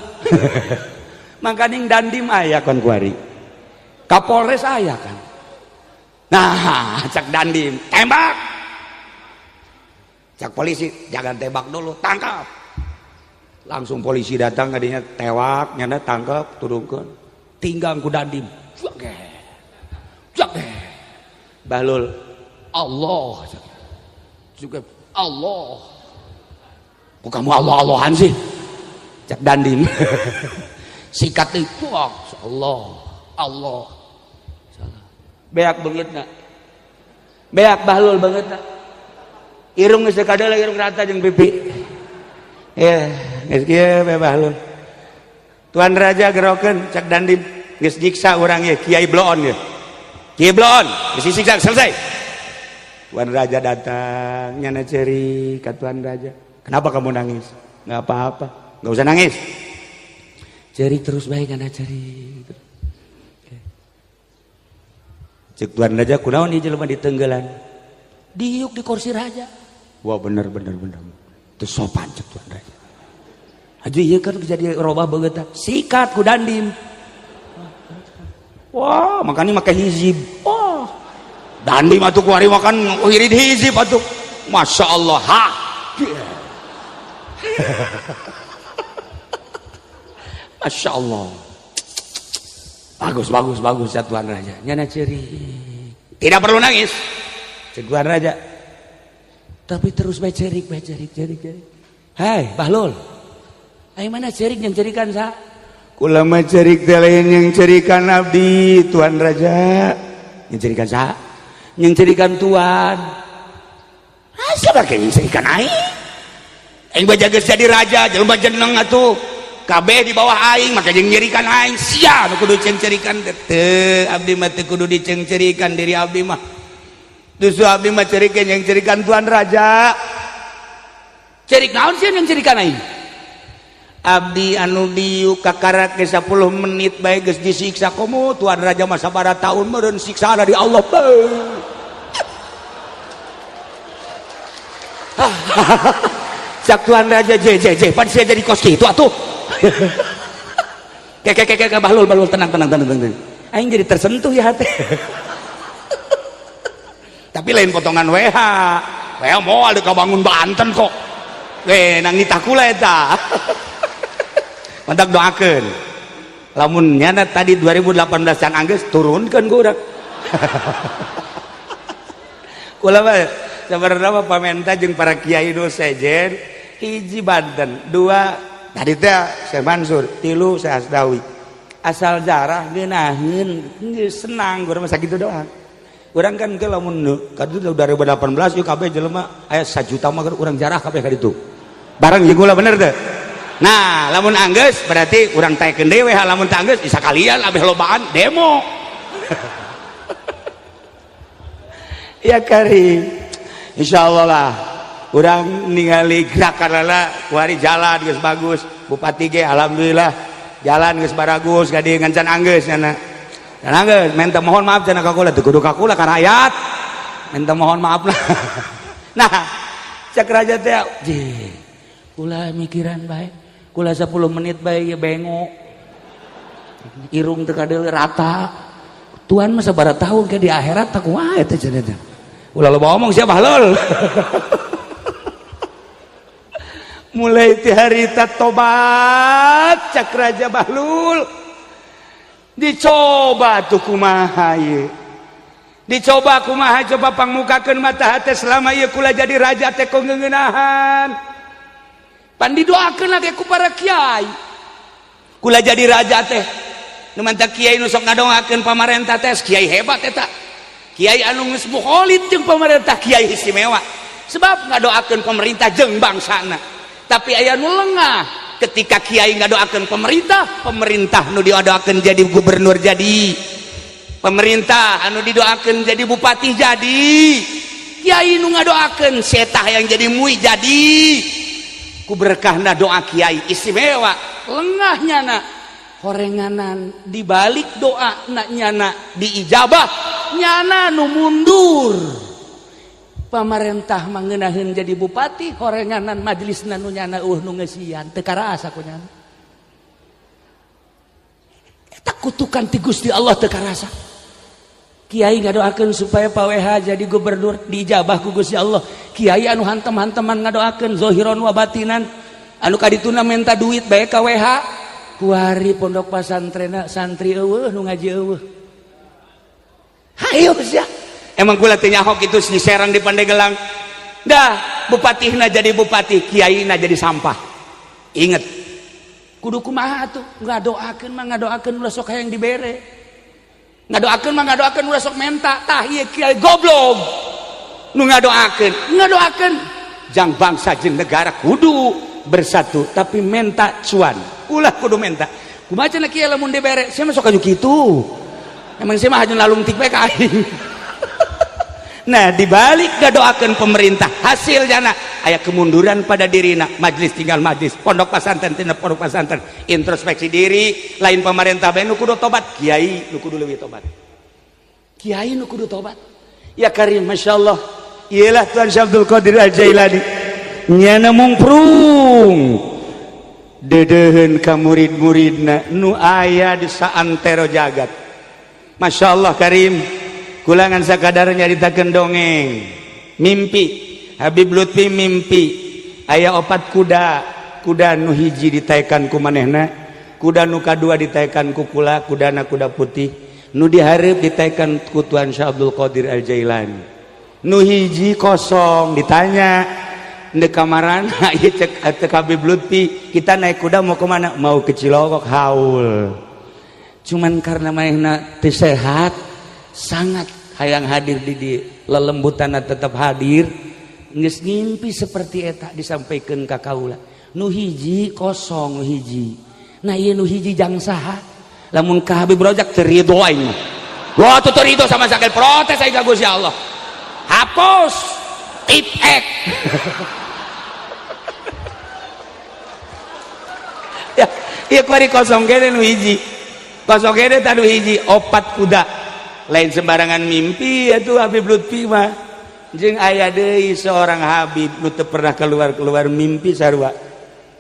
Mangkaning dandim aya kon kuari. Kapolres aya kan. Nah, cak dandim, tembak. Cak polisi, jangan tembak dulu, tangkap. Langsung polisi datang kadinya tewak, nyana tangkap, turunkeun. Tinggang ku dandim. Bahlul Allah juga Allah kok kamu Allah-Allahan sih cak dandim sikat itu Allah beak bangetna beak Bahlul bangetna irung geus kadal irung rata jeung pipi ya geus kieu bae Bahlul Tuan Raja gerokeun cak dandim geus nyiksa urang ye Kiai Bloon ye Kiai Bloon geus disiksa selesai. Tuan Raja datang nyana ceri ka Tuan Raja. Kenapa kamu nangis? Enggak apa-apa, enggak usah nangis. Ceri terus baik nyana ceri. Cek Tuan Raja kunaon ieu jelema diteunggelan? Diuk di kursi raja. Wah bener. Teu sopan cek Tuan Raja. Aduh ieu kan jadi robah beungeut. Sikat ku dandim. Wah, makanya make hizib. Wah, dandim atuh kuari makan irid hizib atuh. Masya Allah. Ha. Masya Allah. Bagus ya Tuan Raja. Nyana ceri. Tidak perlu nangis. Tuan Raja. Tapi terus cerik. Hai, Bahlul. Ai mana cerik yang cerikan sa? Kula mah cerik teh lain yang cerikan abdi Tuan Raja. Yang cerikan sa? Yang cerikan Tuan. Asa bake yang cerikan aing? Aing bajaga jadi raja, jelema jeneng atuh. Kabeh di bawah aing, maka jeung nyerikan aing. Sia nu kudu cerikan teu, abdi mah teu kudu dicerikan diri abdi mah. Justru abdi mah cerikeun yang cerikan Tuan Raja. Cerik naon sih yang cerikan aing? Abdi anu diu kakarak ke 10 menit bae geus disiksa komo Tuan Raja mah sabaraha taun meureun siksaan dari Allah. Sak Tuan Raja je pan saya jadi kos kitu atuh. Kek Bahlul tenang. Aing jadi tersentuh ya hati. Tapi lain potongan WH mau ada kabangun Banten kok. Nang nitakula eta. Mantak doakeun. Lamun nyana tadi 2018 can anggeus turunkeun ku urang. Kula mah sabarna pamenta jeung para kiai nu sejen, hiji Banten, 2 tadi teh Syekh Mansur, 3 Syekh Asdawi. Asal jarah ngeunaheun geus senang urang mah sakitu doang. Urang kan ke lamun kadu 2018 ieu kabeh jelema aya 1 juta mah urang jarah kabeh ka ditu. Bareng jeung kula bener teh. Nah, lamun anggeus berarti urang taekeun deui we, lamun teu anggeus bisa kalian abeh lobaan demo. Ya Karim. Insyaallah lah urang ningali gerakanana kuari jalan geus bagus. Bupati ge alhamdulillah jalan geus baragus gadi ngancan anggeus cenah. Dan anggeus minta mohon maaf cenah ka kula teu kudu ka kula ka rakyat. Minta mohon maaf lah. Nah, cek raja teh kula mikiran bae. Kula 10 menit bae ya bengok. Irung teu kadeul rata. Tuan mah sabaraha taun ke di akhirat tak kumaha eta cenah. Ulah loba omong sia Bahlul. Mulai ti harita tobat cak Raja Bahlul. Dicoba tuh kumaha ieu. Dicoba kumaha coba pangmukakeun mata hate selama ieu kula jadi raja teh ku ngeuneunahan. Pan didoakeun lagi ku para kiai. Kula jadi raja teh nu manta kiai nu sok ngadongakeun pamarentah teh kiai hebat eta. Kiai anu geus mukholid jeung pemerintah kiai istimewa. Sebab ngadoakeun pemerintah jeung bangsana. Tapi aya nu lengah ketika kiai ngadoakeun pemerintah nu didoakeun jadi gubernur jadi. Pemerintah anu didoakeun jadi bupati jadi. Kiai nu ngadoakeun setah yang jadi mui jadi. Ku berkahna doa kiai istimewa lengahnya nak horenganan dibalik doa nak nyana diijabah nyana nu mundur pamarentah mangenaheun jadi bupati horenganan majelisna nu nyana nu ngeusian teu karasa ku nyana eta kutukan ti Gusti Allah teu karasa. Kiai ngadoakeun supaya Pak WH jadi gubernur diijabah ku Gusti Allah. Kiai anu hantem-hanteman ngadoakeun zahiron wa batinan anu kadituna minta duit bae ka WH kuari pondok pesantrenna santri eueuh nu ngaji eueuh. Hayo sia. Emang kula teh nyahok itu di Serang di Pandeglang. Dah bupatihna jadi bupati, kiaina jadi sampah. Inget. Kudu kumaha tuh? Ngadoakeun mah ngadoakeun ulah sok hayang dibere. Ngadoakeun ulah sok menta tah ieu kiai goblok nu ngadoakeun jang bangsa jeung negara kudu bersatu tapi menta cuan ulah kudu menta kumaha cenah kiai lamun dibere sia mah sok aju kitu emang sia mah hajun lalungtik bae ka aing. Nah dibalik ngadoakeun pemerintah hasilnya aya kemunduran pada dirina majelis tinggal majelis pondok pesantren tina pondok pesantren introspeksi diri lain pemerintah bae nu kudu tobat kiai nu kudu leuwih tobat kiai nu kudu tobat ya Karim masyaallah iyalah Tuan Syekh Abdul Qadir Al-Jailani nyana mungprung dedeuheun ka murid-muridna nu aya di saantero jagat masyaallah Karim kulangan sakadar nyaritakeun dongeng mimpi Habib Lutfi mimpi aya 4 kuda nu hiji ditaekan ku manehna kuda nu kadua ditaekan ku kula kudana kuda putih nu dihareup ditaekan ku Tuan Syekh Abdul Qadir Al-Jailani nu hiji kosong. Ditanya di kamarana ieu cek Habib Lutfi, kita naik kuda mau kemana? Mau ke Cilogok. Haul. Cuman karena manehna teu sehat, sangat hayang hadir di lelembutana tetap hadir. Geus ngimpi seperti eta disampaikan ka kaula. Nu hiji kosong, nu hiji. Nah ieu nu hiji jang saha? Lamun ka Habib Rojak teu ridho aing mah. Wah teu ridho sama sakit protes aing ka Gusti Allah. Hapus tipek. Ya, ieu kuari kosong kene nu hiji. Kosong kene tanu hiji opat kuda. Lain sembarangan mimpi atuh Habib Lutfi mah. Jeung aya deui seorang Habib nu teu pernah keluar mimpi sarua.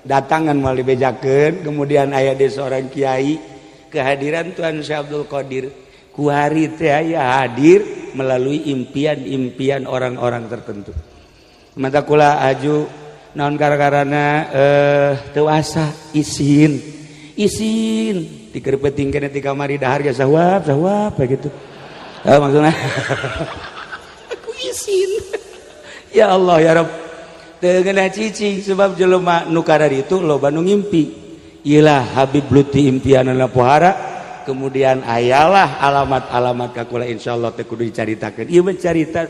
Datangan moal dibejakeun, kemudian aya deui seorang kiai kehadiran Tuan Syekh Abdul Qadir. Kuari teh aya hadir melalui impian-impian orang-orang tertentu. Mata kula aju naon gara-garana teu asa isin dikerpeting kene ti kamari dahar ge sawab begitu. Maksudna aku isin. Ya Allah ya Rabb. Teu ngeunah cicing sebab jelema nu karari itu loba nu ngimpi. Iyalah Habib Lutfi impianana pohara. Kemudian ayalah alamat-alamat kakula insyaallah teh kudu dicaritakeun. Ieu mah carita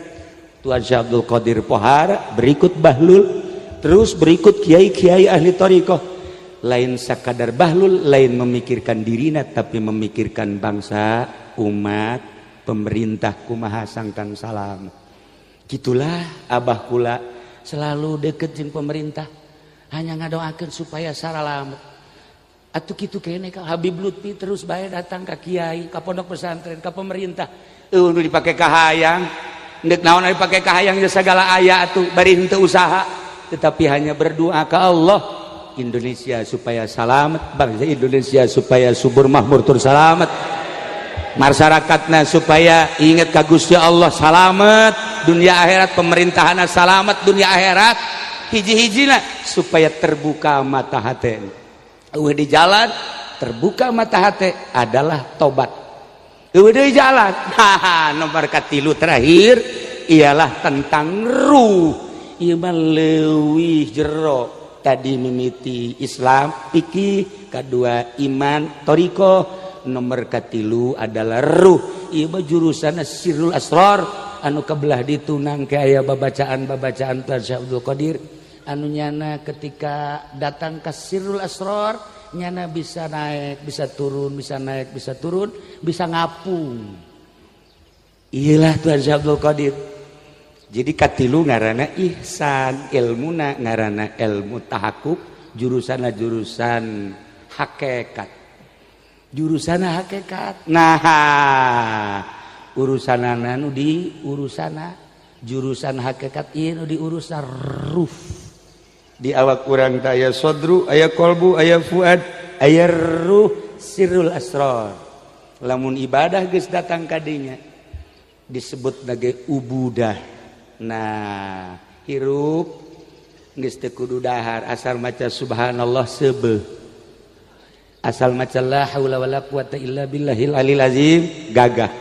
Tuan Syekh Abdul Qadir Pohara, berikut Bahlul, terus berikut kiai-kiai ahli thariqah. Lain sakadar Bahlul, lain memikirkan dirina tapi memikirkan bangsa, umat, pemerintah kumaha sangkan salam. Gitulah abah kula selalu deket jeung pemerintah, hanya ngadoakeun supaya saralamet. Atuh kitu kene ka Habib Lutfi terus bae datang ka kiai, ka pondok pesantren, ka pemerintah. Nu dipake ka hayang, neuk naon dipake ka hayang ge sagala aya atuh bari henteu usaha, tetapi hanya berdoa ka Allah Indonesia supaya selamat, bangsa Indonesia supaya subur makmur tur selamat. Masyarakatna supaya ingat ka Gusti Allah selamat, dunia akhirat pemerintahanna selamat dunia akhirat. Hiji-hijina supaya terbuka mata hati. Di jalan terbuka mata hati adalah tobat. Di jalan nomor katilu terakhir ialah tentang ruh. Ieu mah leuwih jero. Tadi mimiti Islam fikih, kedua iman thariqah, nomor katilu adalah ruh. Ieu mah jurusan Sirrul Asrar anu kabelah ditunang ke aya babacaan-babacaan Tuan Syekh Abdul Qadir. Anu nyana ketika datang ke Sirrul Asrar nyana bisa naik bisa turun, bisa naik bisa turun, bisa ngapung. Iyalah Tuan Syekh Abdul Qadir. Jadi katilu ngaranna ihsan, ilmuna ngaranna ilmu tahakkuk, jurusanna jurusan hakikat. Jurusanna hakikat. Nah, urusanana nu di urusana jurusan hakikat ieu nu di urusan ruh. Di awak urang teh aya sodru, aya kolbu, aya fuad, aya ruh, sirrul asrar. Lamun ibadah geus datang ka dinya disebut nage ubudah. Nah, hirup geus teu kudu dahar, asal maca subhanallah seubeuh. Asal maca la haula wala quwata illa billahil alil azim gagah.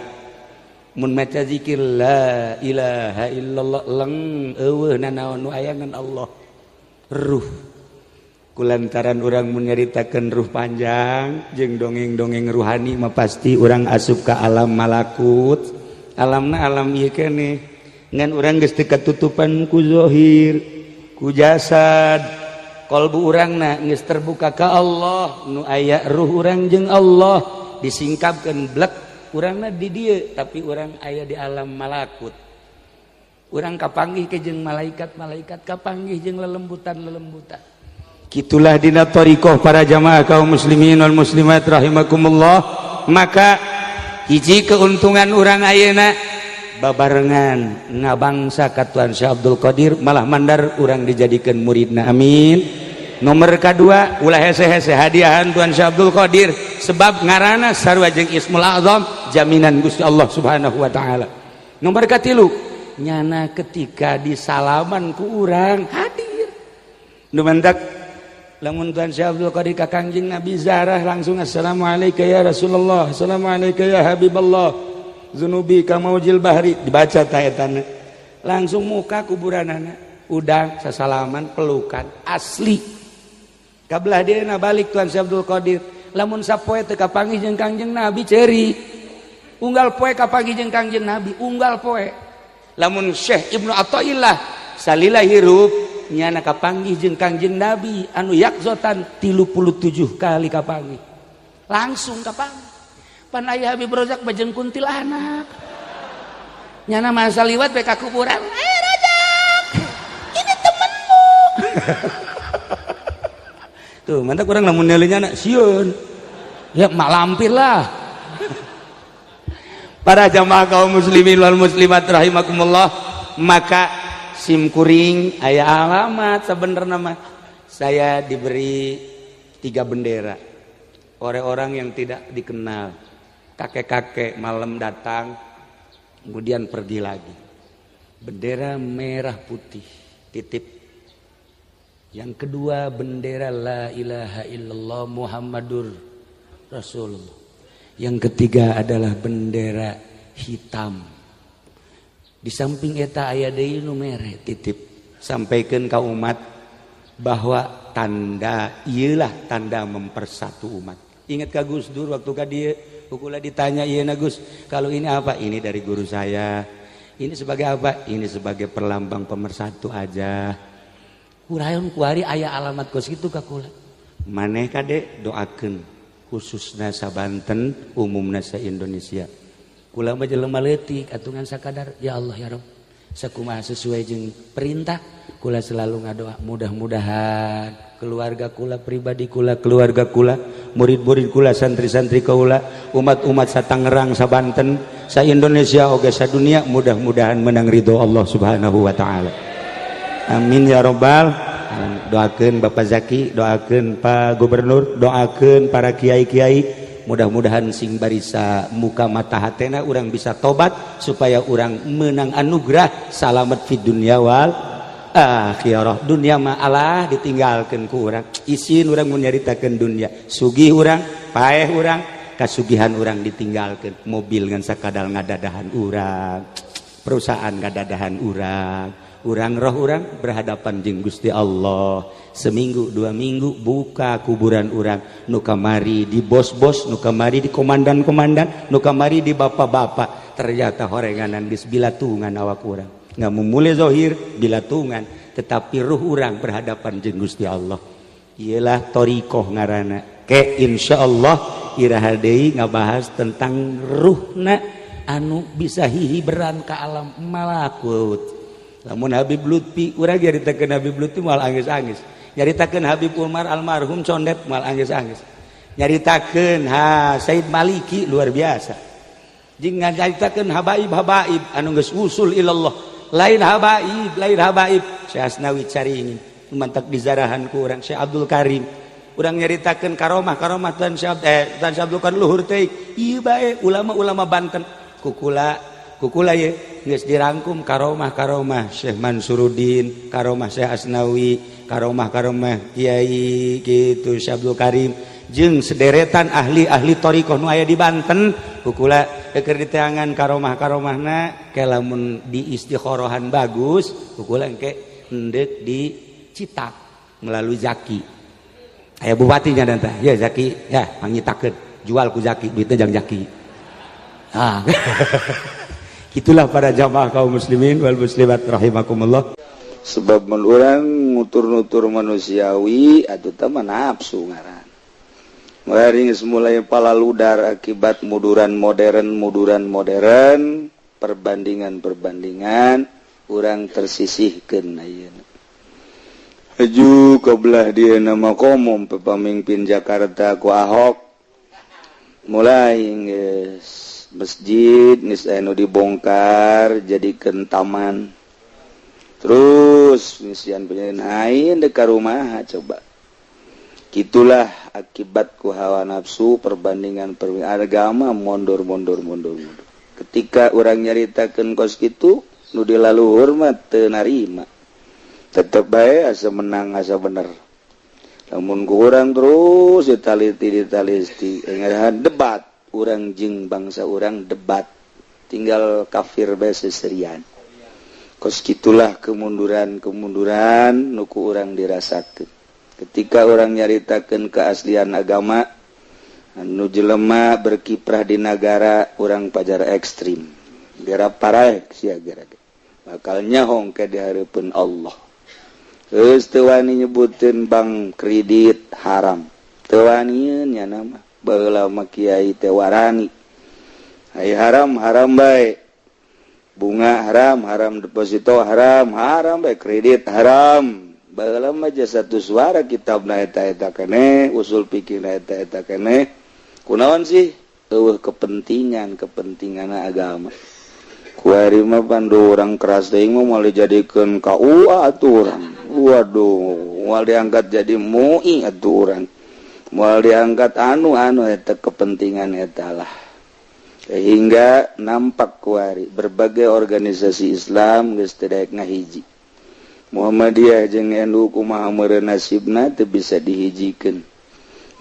Mun maca zikir la ilaha illallah leng eueuh nanaon nu aya ngan Allah. Ruh kulantaran orang menyaritakan ruh panjang jeung dongeng-dongeng ruhani mah pasti orang asup ke alam malakut. Alamna alam ieu keneh ngan urang geus teu katutupan ku zahir ku jasad. Qalbu urangna geus terbuka ka Allah nu aya ruh urang jeung Allah disingkapkeun blek urangna di dieu tapi urang aya di alam malakut. Urang kapanggih ke jeung malaikat-malaikat, kapanggih jeung lelembutan-lelembutan. Kitulah dina thariqah para jamaah kaum muslimin wal muslimat rahimakumullah. Maka hiji keuntungan urang ayeuna babarengan ngabangsa ka Tuan Syekh Abdul Qadir malah mandar urang dijadikeun muridna. Amin. Nomor kedua ulah hese-hese hadiahan Tuan Syekh Abdul Qadir sebab ngaranna sarua jeung Ismul Azam jaminan Gusti Allah Subhanahu wa taala. Nomor katilu nyana ketika disalaman ku urang hadir nu mantak lamun Tuan Syekh Abdul Qadir ka Kangjeng Nabi Zarah langsung assalamualaikum ya Rasulullah, assalamualaikum ya Habiballah, zunubi ka maujil bahri dibaca ta etana langsung muka kuburanana udang sasalaman pelukan asli kabelah dia balik Tuan Syekh Abdul Qadir lamun sapoe teu kapanggih jeung Kangjeng Nabi ceri unggal poe kapanggih jeung Kangjeng Nabi unggal poe lamun Syekh Ibnu Athaillah salila hirup nyana kapanggih jeung Kangjeng Nabi anu yakzotan 37 kali kapanggih langsung kapanggih pan aya Habib Rozak bajeng kuntilanak nyana masa liwat be ka kuburan Rozak ini temenmu tuh mantap kurang lamun neuleunya anak sieun ya mak lampir lah para jamaah kaum muslimin wal muslimat rahimakumullah maka sim kuring aya alamat sebenarnya mah saya diberi 3 bendera orang-orang yang tidak dikenal kakek-kakek malam datang kemudian pergi lagi bendera merah putih titip yang kedua bendera la ilaha illallah Muhammadur Rasulullah yang ketiga adalah bendera hitam di samping eta aya deui nu mere titip sampaikan ka umat bahwa tanda ieulah tanda mempersatu umat ingat ka Gus Dur waktu ka dieu ukula ditanya ieu na Gus kalau ini apa ini dari guru saya ini sebagai apa ini sebagai perlambang pemersatu aja Kurayon kuari aya alamat kos gitu ka kula. Maneh kade doakeun khususna sa Banten umumna sa Indonesia. Kula mah jelema leutik atungan sakadar ya Allah ya Rabb. Sakumaha sesuai jeung perintah kula selalu ngadoa mudah-mudahan keluarga kula pribadi kula keluarga kula murid-murid kula santri-santri kula umat-umat sa Tangerang sa Banten sa Indonesia oge sa dunia mudah-mudahan menang ridho Allah Subhanahu wa taala. Amin ya robbal. Doakeun Bapak Zaki, doakeun Pak Gubernur, doakeun para kiai-kiai, mudah-mudahan sing barisa muka mata hatena urang bisa tobat supaya urang menang anugerah salamet fid dunya wal akhirah. Dunia mah Allah ditinggalkeun ku urang. Isin urang mun nyaritakeun dunia, sugih urang, paeh urang, kasugihan urang ditinggalkeun. Mobil ngan sakadal ngadadahan urang, perusahaan ngadadahan urang. Urang roh urang berhadapan jeung Gusti Allah seminggu 2 minggu buka kuburan urang nu kamari di bos-bos nu kamari di komandan-komandan nu kamari di bapak-bapak ternyata horenganan geus bilatungan awak urang ngamu mulai zahir bilatungan tetapi ruh urang berhadapan jeung Gusti Allah ialah thariqah ngaranna ke insyaallah iraha deui ngabahas tentang ruhna anu bisa hihiberan ka alam malakut. Lamun Habib Lutfi urang nyaritakeun Habib Lutfi moal angis-angis nyaritakeun Habib Umar almarhum condet moal angis-angis nyaritakeun Said Maliki luar biasa jeung nyaritakeun habaib-habaib anu geus usul ilallah lain habaib Syekh Asnawi caringin mantak dizarahan ku urang Syekh Abdul Karim urang nyaritakeun karomah Tan Syekh Abdul Karim luhur teuing ieu bae ulama-ulama Banten kukula ye geus dirangkum karomah Syekh Mansuruddin, karomah Syekh Asnawi, karomah Kiai kitu Syekh Abdul Karim jeung sederetan ahli-ahli thariqah nu aya di Banten kukula keur diteangan karomah-karomahna ke lamun di istikhorohan bagus kukula engke endek di Citak melalui Zaki aya bupati nya tah ya Zaki ya mangitakeun jual ku Zaki duitna jang Zaki Itulah para jamaah kaum muslimin wal muslimat rahimakumullah. Sebab mun urang ngutur-nutur manusiawi atuh teh nafsu ngaran. Mulai mulai palaludar akibat muduran modern, perbandingan urang tersisihkeun ayeuna. Haju kabelah dia nama komom pemimpin Jakarta ku Ahok. Mulai geus masjid anu dibongkar jadikeun taman terus misian penyenain deka rumah coba gitulah akibat ku hawa nafsu perbandingan agama mundur ketika orang nyaritakeun kos kitu nu dilaluhur mah teu narima tetep bae asa menang asa bener lamun ku urang terus ditaliti debat urang jeung bangsa urang debat tinggal kafir bae seserian kos gitulah kemunduran nuku orang dirasakan ketika orang nyaritakan keaslian agama anu jelema berkiprah di negara orang pajar ekstrim gara parah sia gara bakal nyahong ke di hareupeun Allah geus teu wani nyebuteun bank kredit haram teu wani nya nama baheula mah kiai teh warani ai haram bae bunga haram deposito haram bae kredit haram baheula mah satu suara kitabna eta keneh usul fikihna eta keneh kunaon sih eueuh kepentingan agama kuari mah pandu urang keras teuing mah moal dijadikeun KUA aturan waduh moal diangkat jadi MUI aturan moal diangkat anu eta kepentingan eta lah sehingga nampak kuari berbagai organisasi Islam geus teu daek ngahiji Muhammadiyah jeung NU kumaha meureun nasibna teu bisa dihijikeun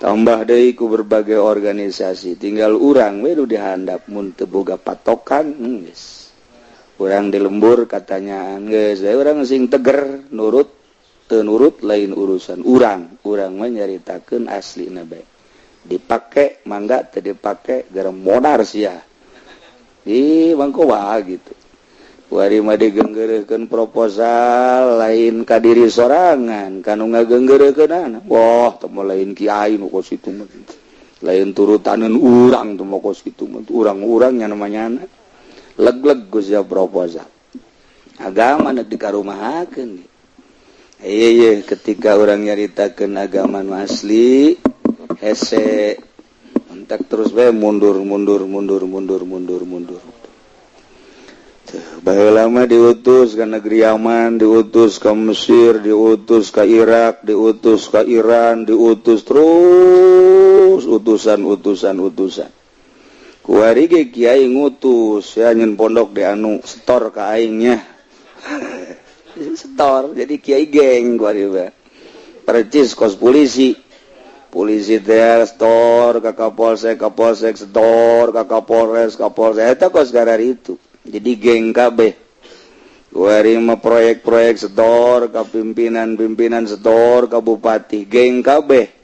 tambah deui ku berbagai organisasi tinggal urang we nu dihandap mun teu boga patokan geus urang di lembur katanyaan geus urang sing teger nurut teu nurut lain urusan urang mah nyaritakeun aslina bae dipake mangga teu dipake gara modar sia di mangko wae gitu kuari mah digeunggeureukkeun proposal lain ka diri sorangan kanu ngageunggeureukkeunana wah teu lain kiai nu kos kitu mah lain turutaneun urang teu mah kos kitu mah urang-urang nya namanya leg-leg geus ya proposal agama nek dikarumahakeun ieu ketika urang nyaritakeun agama nu asli hese entek terus bae mundur baheula mah diutus ka negeri Yaman diutus ka Mesir diutus ka Irak diutus ka Iran diutus terus utusan kuari ge kiai ngutus ya nyeun pondok di anu setor ka aingnya setor jadi kiai geng kuari bae percis kos polisi teh setor ka Kapolsek setor ka Kapolres eta kos garar itu jadi geng kabeh kuari mah proyek setor ka pimpinan setor ka bupati geng kabeh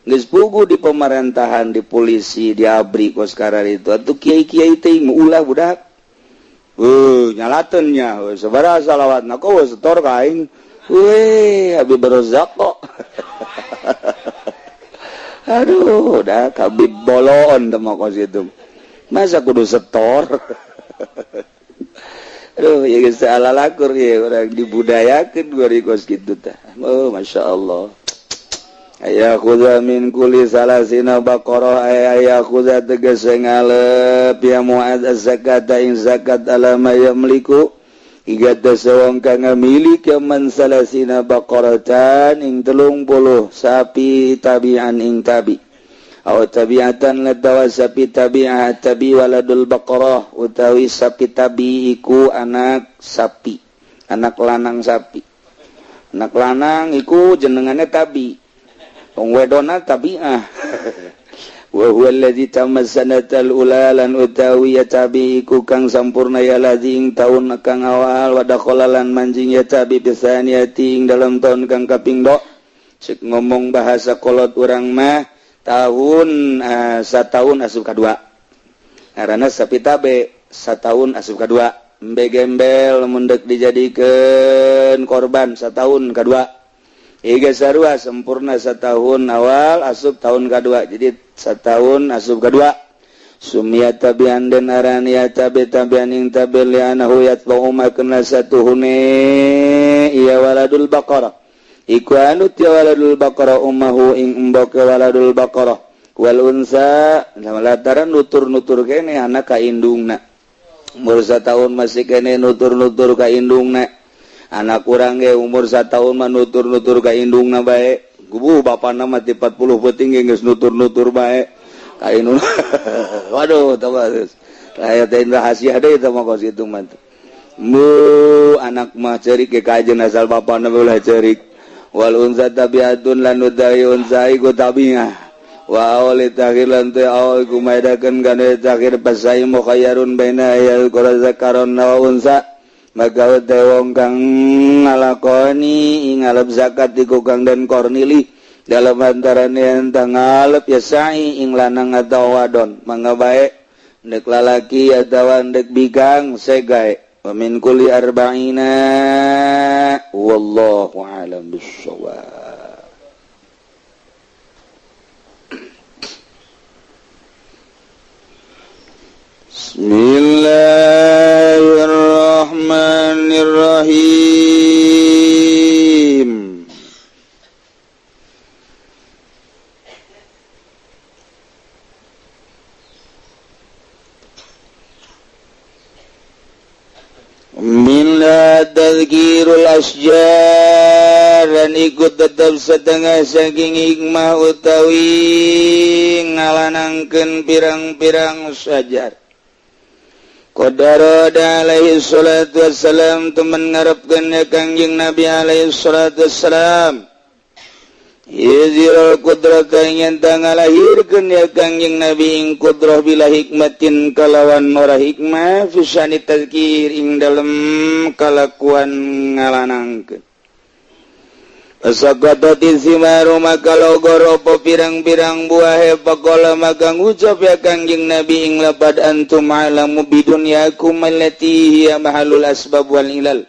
geus pugu di pemerintahan di polisi di ABRI kos garar itu atuh kiai-kiai teh ulah budak nyalateun nya sabaraha salawatna kok setor ka aing Habib Rozak kok aduh dah kabib bolon teh mah kos itu masa kudu setor aduh ya geus alalakur ya urang dibudayakeun kuari kos kitu teh oh masyaallah ayakhudha min kulli salasina baqarah ayakhudha tegese ngalep ya muad az-zakata in zakat ala ma yamliku igata sawang kang milik man salasina baqaratan ing 30 sapi tabi'an ing tabi aw tabi'atan ladawa sapi tabi'ah tabi waladul baqarah utawi sapi tabi iku anak sapi anak lanang sapi anak lanang iku jenengane tabi wong wedona tabi'ah wa huwa allazi tamassanatal ulalan utawi ya tabi iku kang sampurna ya ladzi ing taun kang awal wa dakhalalan manjing ya tabi bisaniati ing dalam taun kang kaping 2 sik ngomong bahasa kolot urang mah tahun sataun asup kadua ngaranna sapi tabe sataun asup kadua embe gembel mundek dijadikeun korban sataun kadua Iga sarua sempurna setahun awal asup tahun kedua jadi setahun asup kedua sumia tabian dan arania tabian ing tabil lianahu yatba'u makna satuhune iya waladul baqarah iku anut ya waladul baqarah ummahu ing embok waladul baqarah wal unsa lataran nutur-nutur kene anak ka indungna umur satahun masih kene nutur-nutur ka indungna anak urang ge umur 1 tahun mah nutur-nutur ka indungna bae gubu bapana mah 40 peuting geus nutur-nutur bae ka indung waduh tah geus aya teh rahasia deui tah mah kos kitu mah anak mah ceurik ke kajen asal bapana ulah ceurik wal unsa tabiatun lan udai unsa iku tabiah wa awli takhir lan teh awal kumaedakeun kana takhir pasai mukhayyarun baina ayal qura zakaron wa unsa maka wong kang ngalakoni ngalap zakat iku kang dan kornili dalam antarane entang ngalap ya sa'i ing lanang atawa wadon mangga bae ndek lalaki atawa ndek bigang segae wa min kulli arba'ina wallahu a'lam bissawab. Bismillahirrahmanirrahim. Minna tadhkirul asjar dan ikut tetap setengah saking hikmah utawi ngalanangkeun pirang-pirang sajar. Qadarada alaihi salatu wassalam temen ngarepkeun ya Kangjeng Nabi alaihi salatu wassalam Yazirul qudrata ingin tangalahirkeun ya Kangjeng Nabi ing qudrah bila hikmatin kalawan nora hikmah fisani tazkir ing dalem kalakuan ngalanangkeun Asaqatati simaru maka logor apa pirang-pirang buah pakola maka ngucap ya Kangjeng Nabi ing lapad antum alamu bidunyakum allati hiya mahalul asbab wal ilal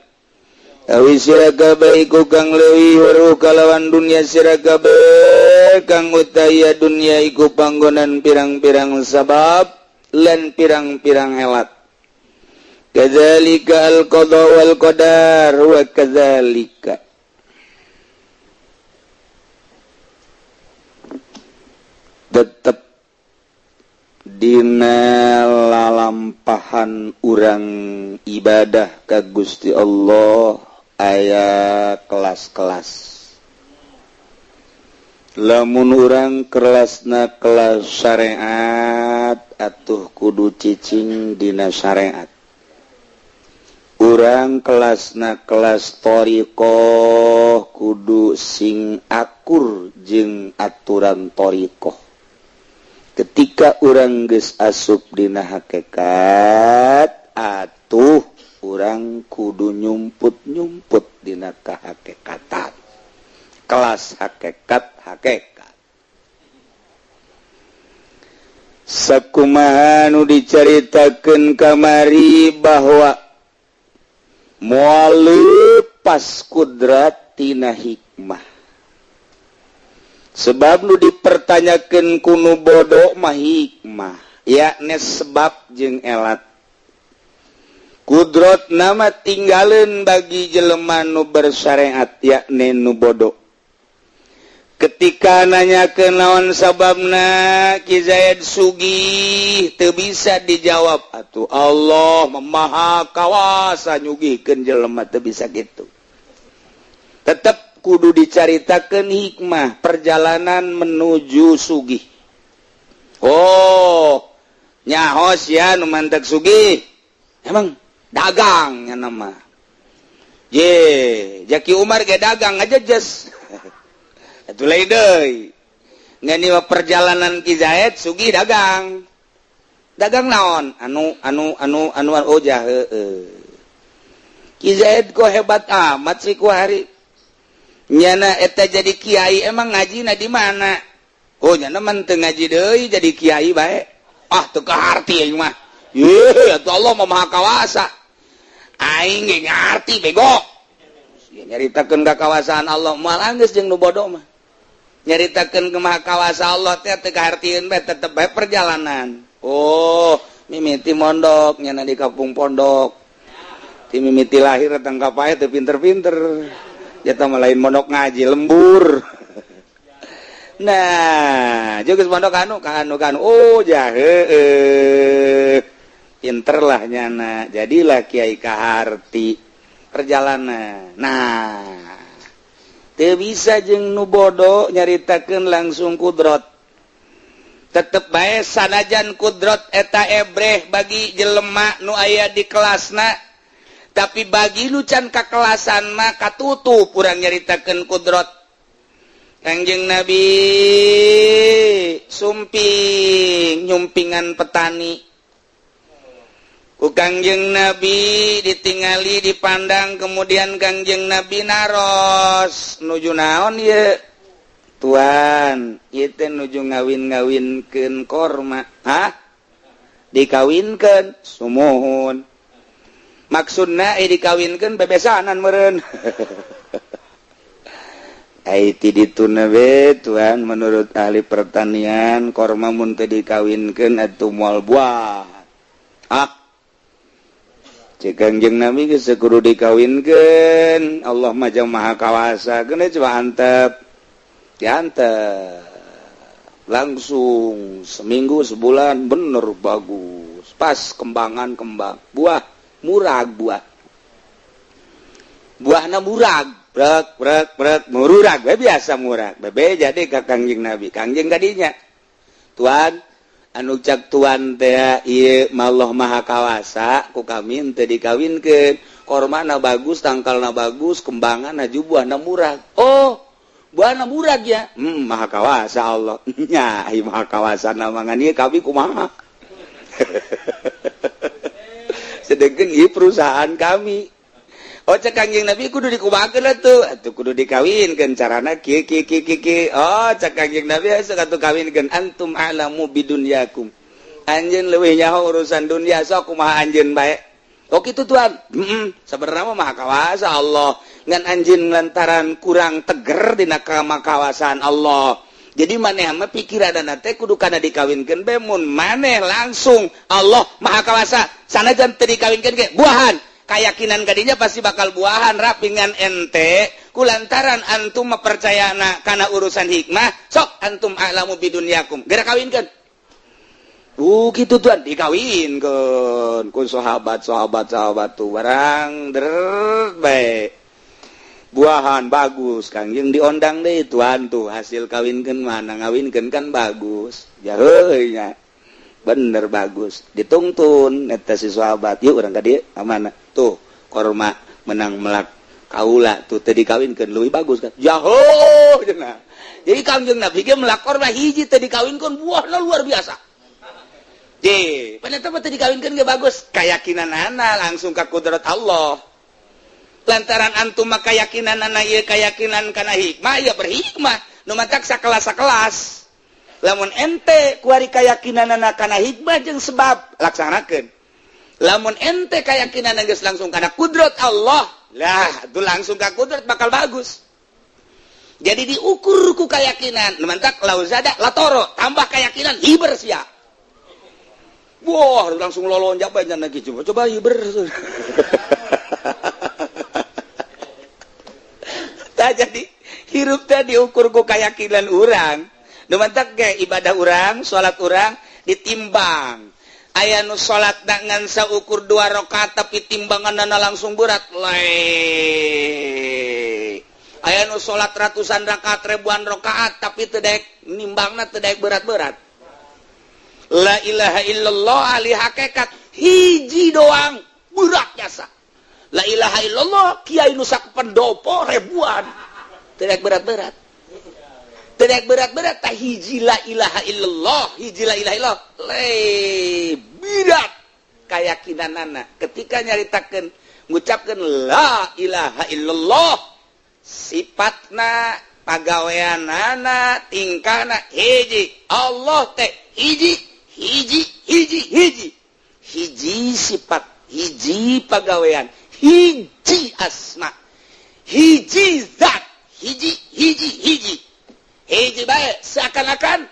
awi sirakabe iku kang leuwih weruh kalawan dunya sirakabe kang utaya dunya iku panggonan pirang-pirang sabab lan pirang-pirang elat kadzalika al qada wal qadar wa kadzalika tetap dina lalampahan urang ibadah ka Gusti Allah aya kelas-kelas lamun urang kelasna kelas syariat atuh kudu cicing dina syariat urang kelasna kelas thariqah kudu sing akur jeung aturan thariqah ketika urang geus asup dina hakikat atuh urang kudu nyumput-nyumput dina kahakikatan kelas hakikat sakumaha nu dicaritakeun kamari bahwa moal leupas kudrat tina hikmah sebab nu dipertanyakeun kunu bodoh mah hikmah yakni sebab jeung elat kudrat nama tinggaleun bagi jelema nu bersyariat yakni nu bodoh ketika nanyakeun naon sababna Ki Zaid sugih teu bisa dijawab atuh Allah maha kawasa nyugihkeun jelema teu bisa kitu tetep kudu dicaritakeun hikmah perjalanan menuju sugih. Oh, nyahos ya nu mantek sugih. Emang dagang nya nama. Ye, Jaki Umar ge dagang aja jas. Atuh lain deui. Ngani perjalanan Ki Zaid sugih dagang. Dagang naon? Anu ojah heueuh. Ki Zaid kok hebat amat sih ku hari. Nyana eta jadi kiai emang ngajina di mana? Oh nyana mah teu ngaji deui jadi kiai bae. Ah teu kaharti aing mah. Yeuh atuh Allah mah maha kawasa. Aing ge ngarti bego. Nyaritakeun kakawasaan Allah moal geus jeung nu bodoh mah. Nyaritakeun kemaha kawasa Allah teh teu kahartieun bae tetep bae perjalanan. Oh, mimiti mondok nyana di kampung pondok. Ti mimiti lahir datang ka pae teu pinter-pinter. Jata lain mondok ngaji lembur. Nah, juga mondok kanu. Oh, pinter lah nyana. Jadilah kiai kaharti perjalanan. Nah, teu bisa jeung nu bodoh nyaritakeun langsung kudrat. Tetep bae sanajan kudrat eta ebreh bagi jelema nu aya di kelasna. Tapi bagi lu can kakelasan mah katutup urang nyaritakeun kudrat Kangjeng Nabi sumping nyumpingan petani ku Kangjeng Nabi ditingali dipandang kemudian Kangjeng Nabi naros nuju naon ye Tuan ieu teh nuju ngawin-ngawinkeun korma dikawinkeun sumuhun maksudna dikawinkeun bebesanan meureun Aiti dituna we Tuhan menurut ahli pertanian korma mun teu dikawinkeun atuh moal buah. Cek Kangjeng Nabi geus kudu dikawinkeun. Allah Maha Maha Kawasa geus coba antep. Diantep. Langsung seminggu sebulan bener bagus. Pas kembangan kembang. Buah murag buah. Buahna murag. Brek mururag biasa murag bebe jadi ka Kangjeng Nabi Kangjeng kadinya Tuan anu cak Tuan teh ieu Allah Maha Kawasa ku kami teu dikawinkeun kormana bagus tangkalna bagus kembangan aju buahna murag oh buahna murag ya Maha Kawasa Allah nya Maha Kawasa namangan ieu kami kumaha sedengkeun ieu perusahaan kami cek Kangjeng Nabi kudu dikumakeun atuh kudu dikawinkeun carana kieu cek Kangjeng Nabi sok atuh kawinkeun antum a'lamu bidunyakum anjeun leuwih nyaho urusan dunia sok kumaha anjeun bae kitu Tuan sabenerna mah Maha Kawasa Allah ngan anjeun lantaran kurang teger dina kamakawasaan Allah jadi maneh mah pikiranna teh kudu kana dikawinkeun bae mun maneh langsung Allah Maha Kawasa sanajan teu dikawinkeun ge buahan keyakinan kadinya pasti bakal buahan rapingan ente kulantaran antum percayana kana urusan hikmah sok antum a'lamu bidunyakum geura kawinkeun kitu Tuan dikawinkeun ku sahabat tuh barang bae buahan bagus Kangjeng diondang deui Tuan tuh hasil kawinkeun mana ngawinkeun kan bagus ya heuy nya bener bagus dituntun eta si sahabat yuk urang ka dieu amanah tuh korma menang melak kaula tuh teu dikawinkeun leuwih bagus kan jaho cenah jadi Kangjeng Nabi ge melak korma hiji teu dikawinkeun buahna luar biasa je paneta teu dikawinkeun ge bagus keyakinanana langsung ka kudrat Allah lantaran antum mah keyakinanana ieu keyakinan kana hikmah ya berhikmah nu matak sakelas-sakelas lamun ente kuari keyakinanana kana hikmah jeung sebab laksanakeun lamun ente keyakinanana geus langsung kana kudrat Allah lah itu langsung ka kudrat bakal bagus jadi diukur ku keyakinan mantak lauzada latoro tambah keyakinan hiber sia wah langsung lolonjak bae nya lagi coba hiber tah jadi hirup teh diukur ku keyakinan urang dumantak ge ibadah urang, salat urang ditimbang. Aya nu salat ngan saukur 2 rakaat tapi timbanganna langsung berat. Aya nu salat ratusan rakaat, ribuan rakaat tapi teu daek nimbangna teu daek berat-berat. La ilaha illallah ali hakikat hiji doang berat jasa. La ilaha illallah kiai nu sakepen dopo ribuan teu daek berat-berat. Tidak berat-berat tak hiji la ilaha illallah berat keyakinanana ketika nyaritakeun ngucapkeun la ilaha illallah sifatna pagaweanana tingkahna hiji Allah teh hiji sifat hiji pagawean hiji asma hiji zat hiji hiji bae seakan-akan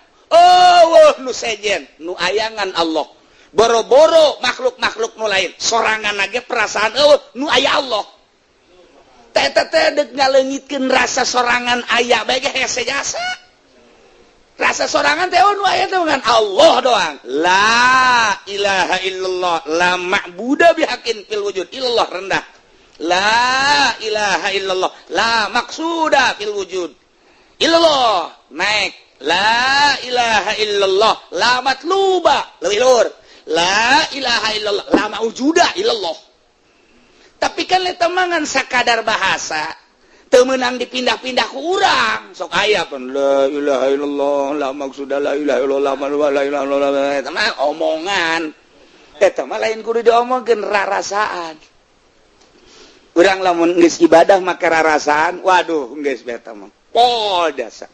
nu sejen nu ayangan Allah boro-boro makhluk-makhluk nu lain sorangan ge perasaan nu aya Allah teh deuk ngaleungitkeun rasa sorangan aya bae ge hese jasa rasa sorangan teh nu aya teh ngan Allah doang la ilaha illallah la ma'budu bihaqqin fil wujud illallah rendah la ilaha illallah la maqsuda fil wujud illallah naik la ilaha illallah la matluba leuwih luhur la ilaha illallah la maujuda illallah tapi kan eta mangan sakadar bahasa teu meunang dipindah-pindah ku urang sok aya pun la ilaha illallah la maqsuda la ilaha illallah la ilaha illallah eta mah omongan eta mah lain kudu diomongkeun rarasaan. Urang lamun geus ibadah make rarasaan, waduh geus eta mah. Pol dasa.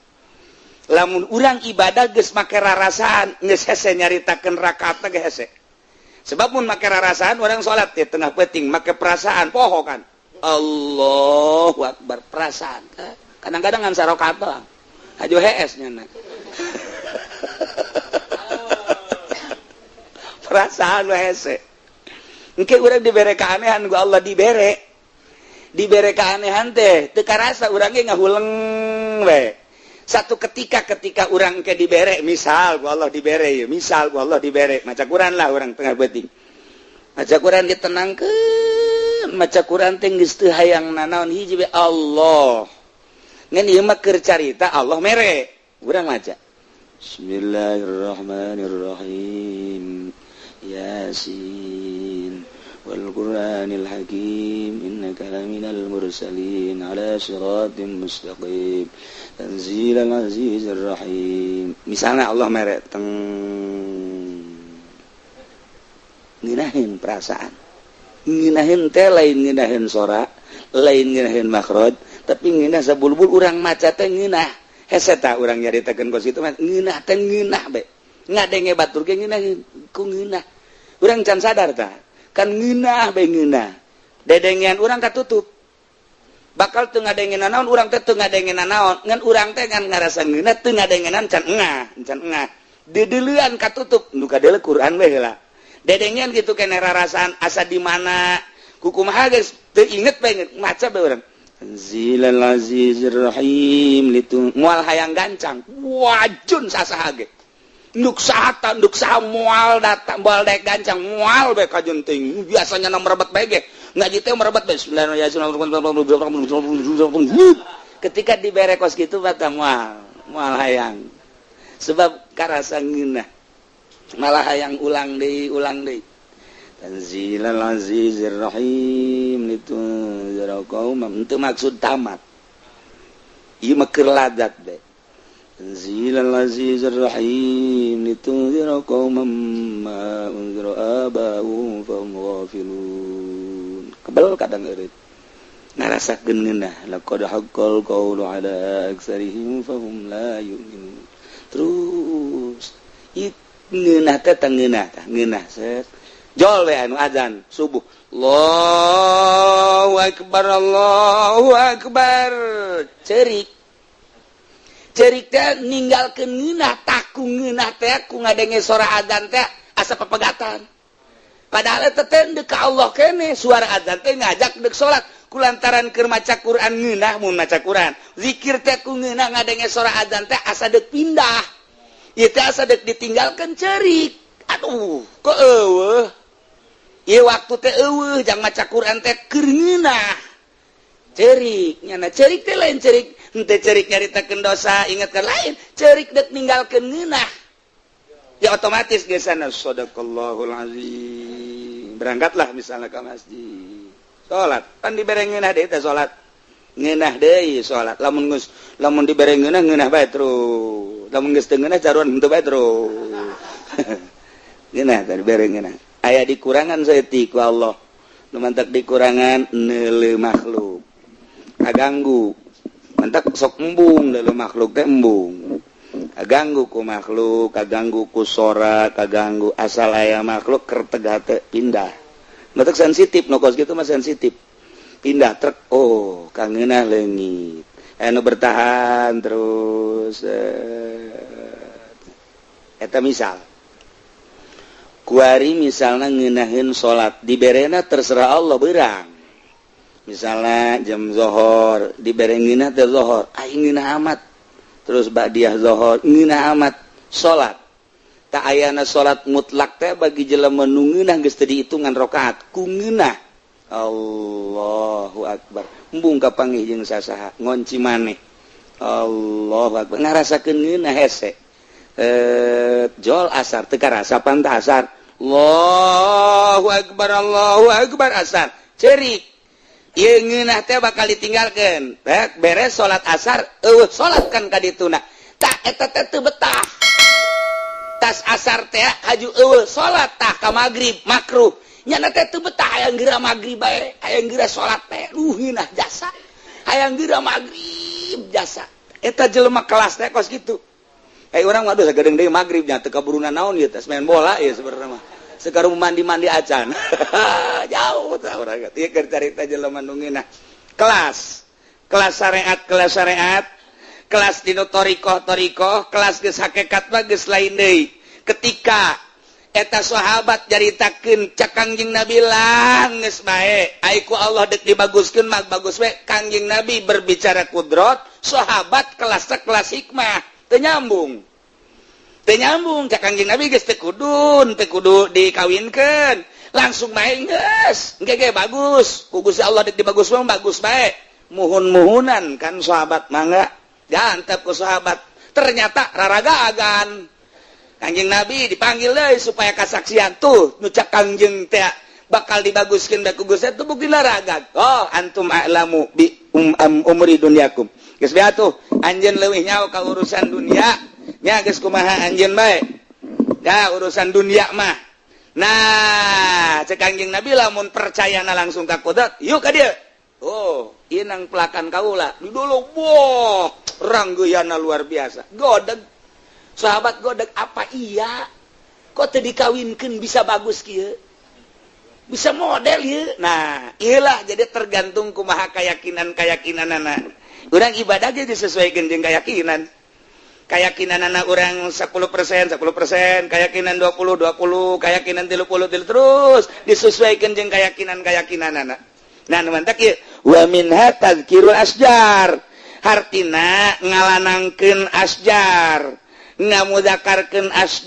Lamun urang ibadah geus make rarasaan, geus hese nyaritakeun rakaatna ge hese. Sebab mun make rarasaan urang salat di tengah peuting make perasaan poho kan. Allahu Akbar perasaan. Kadang-kadang ngan sarakaat doang. Hajo hees nya. Perasaan we hese. Engke urang dibere kaanehan ku Allah dibere keanehan teh teu karasa urang ge ngahuleng we. Satu ketika urang ke dibere misal ku Allah dibere ya, misal ku Allah dibere maca Quran lah urang tengah beuting. Maca Quran ditenangkeun, maca Quran teh geus teu hayang nanaon hiji we Allah. Ngan ieu mah keur carita Allah mere. Urang maca. Bismillahirrahmanirrahim. Yasin. والقرآن الحكيم إنك لمن المرسلين على صراط مستقيم تنزيل العزيز الرحيم. Misalnya Allah mere teng ngeunaheun perasaan. Ngeunaheun teh lain ngeunaheun sora, lain ngeunaheun makhraj, tapi ngeunah sabulbul urang maca teh ngeunah. Hese tah urang nyaritakeun ku situ mah ngeunah teh ngeunah be. Ngadenge batur ge ngeunaheun ku ngeunah. Urang can sadar tah. Kan ngeunah bae ngeunah dedengean urang katutup bakal teu ngadengenan naon urang teh teu ngadengenan naon ngan urang teh ngan ngarasa ngeunah teu ngadengenan can engah dedeleuan katutup nu kadeuleu Quran we heula dedengean kitu keneh rarasaan asa di mana kukumaha geus teu inget bae maca bae urang Tanzilal Azizir Rahim litu moal hayang gancang wajun sasaha ge nduk saha moal datang moal daek gancang moal bae kajunting biasanya na merebet bae ge ngaji teh merebet bae ketika dibere kos kitu bata moal hayang sebab karasa ngeunah malah hayang ulang deui Tanzilal Azizir Rahim itu zara kaum teu maksud tamat ieu mah keur ladat bae Tanzilal Azizir Rahim litunzira qauman ma unzira aba'uhum fahum ghafilun. Kebal kadang eureut. Ngarasakeun ngeunah laqad haqqal qawlu ala aktsarihim fahum la yu'minun. Terus ngeunah teh ngeunah set. Jol we anu azan subuh. Allahu akbar. Cerik teh ninggalkeun ngeunah taku ngeunah teh ku ngadenge suara adzan teh asa papegatan. Padahal teh deuk ka Allah keneh suara adzan teh ngajak deuk salat kulantaran keur maca Quran ngeunah mun maca Quran. Zikir teh ku ngeunah ngadenge suara adzan teh asa deuk pindah. Ieu teh asa deuk ditinggalkeun cerik. Aduh, kok eueuh. Ieu waktu teh eueuh jang maca Quran teh keur ngeunah. Cerik nyana cerik teh lain cerik henteu cerik nyaritakeun dosa ingatkeun lain cerik dek ninggalkeun ngeunah ya otomatis geusana shadaqallahul azim berangkatlah misalnya ka masjid salat pan dibere ngeunah deui teh salat ngeunah deui salat lamun dibere ngeunah bae terus lamun geus teu ngeunah caruan henteu bae terus ngeunah teh dibere ngeunah aya dikurangan saeutik ku Allah nu mantak dikurangan neuleuh makhluk aganggu mantak sok embung dalam makhluk teh embung aganggu ku makhluk aganggu ku sora aganggu asal aya makhluk keur tegah teh pindah mantak sensitif no kos kitu mah sensitif pindah trek ka ngeunah leungit anu bertahan terus eta misal kuari misalna ngeunaheun salat diberena terserah Allah beurang misalnya jam zohor dibere ngeunah teh zohor aing ngeunah amat terus ba'diyah zohor ngeunah amat salat tak ayana salat mutlak teh bagi jelema nu ngeunah geus teu dihitungan rakaat ku ngeunah Allahu akbar embung kapanggih jeung sasaha ngonci maneh Allahu akbar ngarasakeun ngeunah hese jol asar teu karasa pan teh asar Allahu akbar asar cerik ieu ngeunah teh bakal ditinggalkeun beres salat asar eueuh salat kan ka dituna tah eta teh teu betah tas asar teh haju eueuh salat tah ka magrib makruh nya teh teu betah hayang geura magrib bae hayang geura salat teh luhinah jasa hayang geura magrib jasa eta jelema kelas teh kos kitu urang waduh sagadeng deui magrib nya teu kaburuna naon ieu teh main bola ieu sebenarnya mah sekarang mandi-mandi acan jauh tah urang ieu keur carita jelema nu ngeunah kelas syariat kelas dino torikoh kelas geus hakikat mah geus lain deui ketika eta sahabat jaritakeun cak Kangjeng Nabi lah geus bae ai ku Allah deuk dibaguskeun mah bagus we Kangjeng Nabi berbicara kudrat sahabat kelas hikmah teu nyambung cak Kangjeng Nabi geus teu kudu dikawinkeun langsung bae geus engke bagus ku Gusti Allah deuk dibaguskeun bagus bae muhun-muhunan kan sahabat mangga jantep ku sahabat ternyata raragaagan Kangjeng Nabi dipanggil deui supaya kasaksian tuh nu cak Kangjeng teh bakal dibaguskeun da ku Gusti teh bukti laragag oh antum a'lamu bi umri dunyakum geus beat tuh anjeun leuwih nyaho ka urusan dunia nya geus kumaha anjeun bae da urusan dunia mah nah cak Kangjeng Nabi lamun percayana langsung ka qudrat yuk ka dieu oh ieu nang pelakan kaula di dulu boh ranggeuyanna luar biasa godeg sahabat godeg apa iya kok teu dikawinkeun bisa bagus kieu bisa model ieu nah iyalah jadi tergantung kumaha keyakinanana urang ibadah ge disesuaikeun jeung keyakinanana urang 10% keyakinan 20 keyakinan 30 terus disesuaikeun jeung keyakinanana nah numantak ieu wa minha tadzkirul asjar hartina ngalanangkeun asjar ngamudakarkeun asjar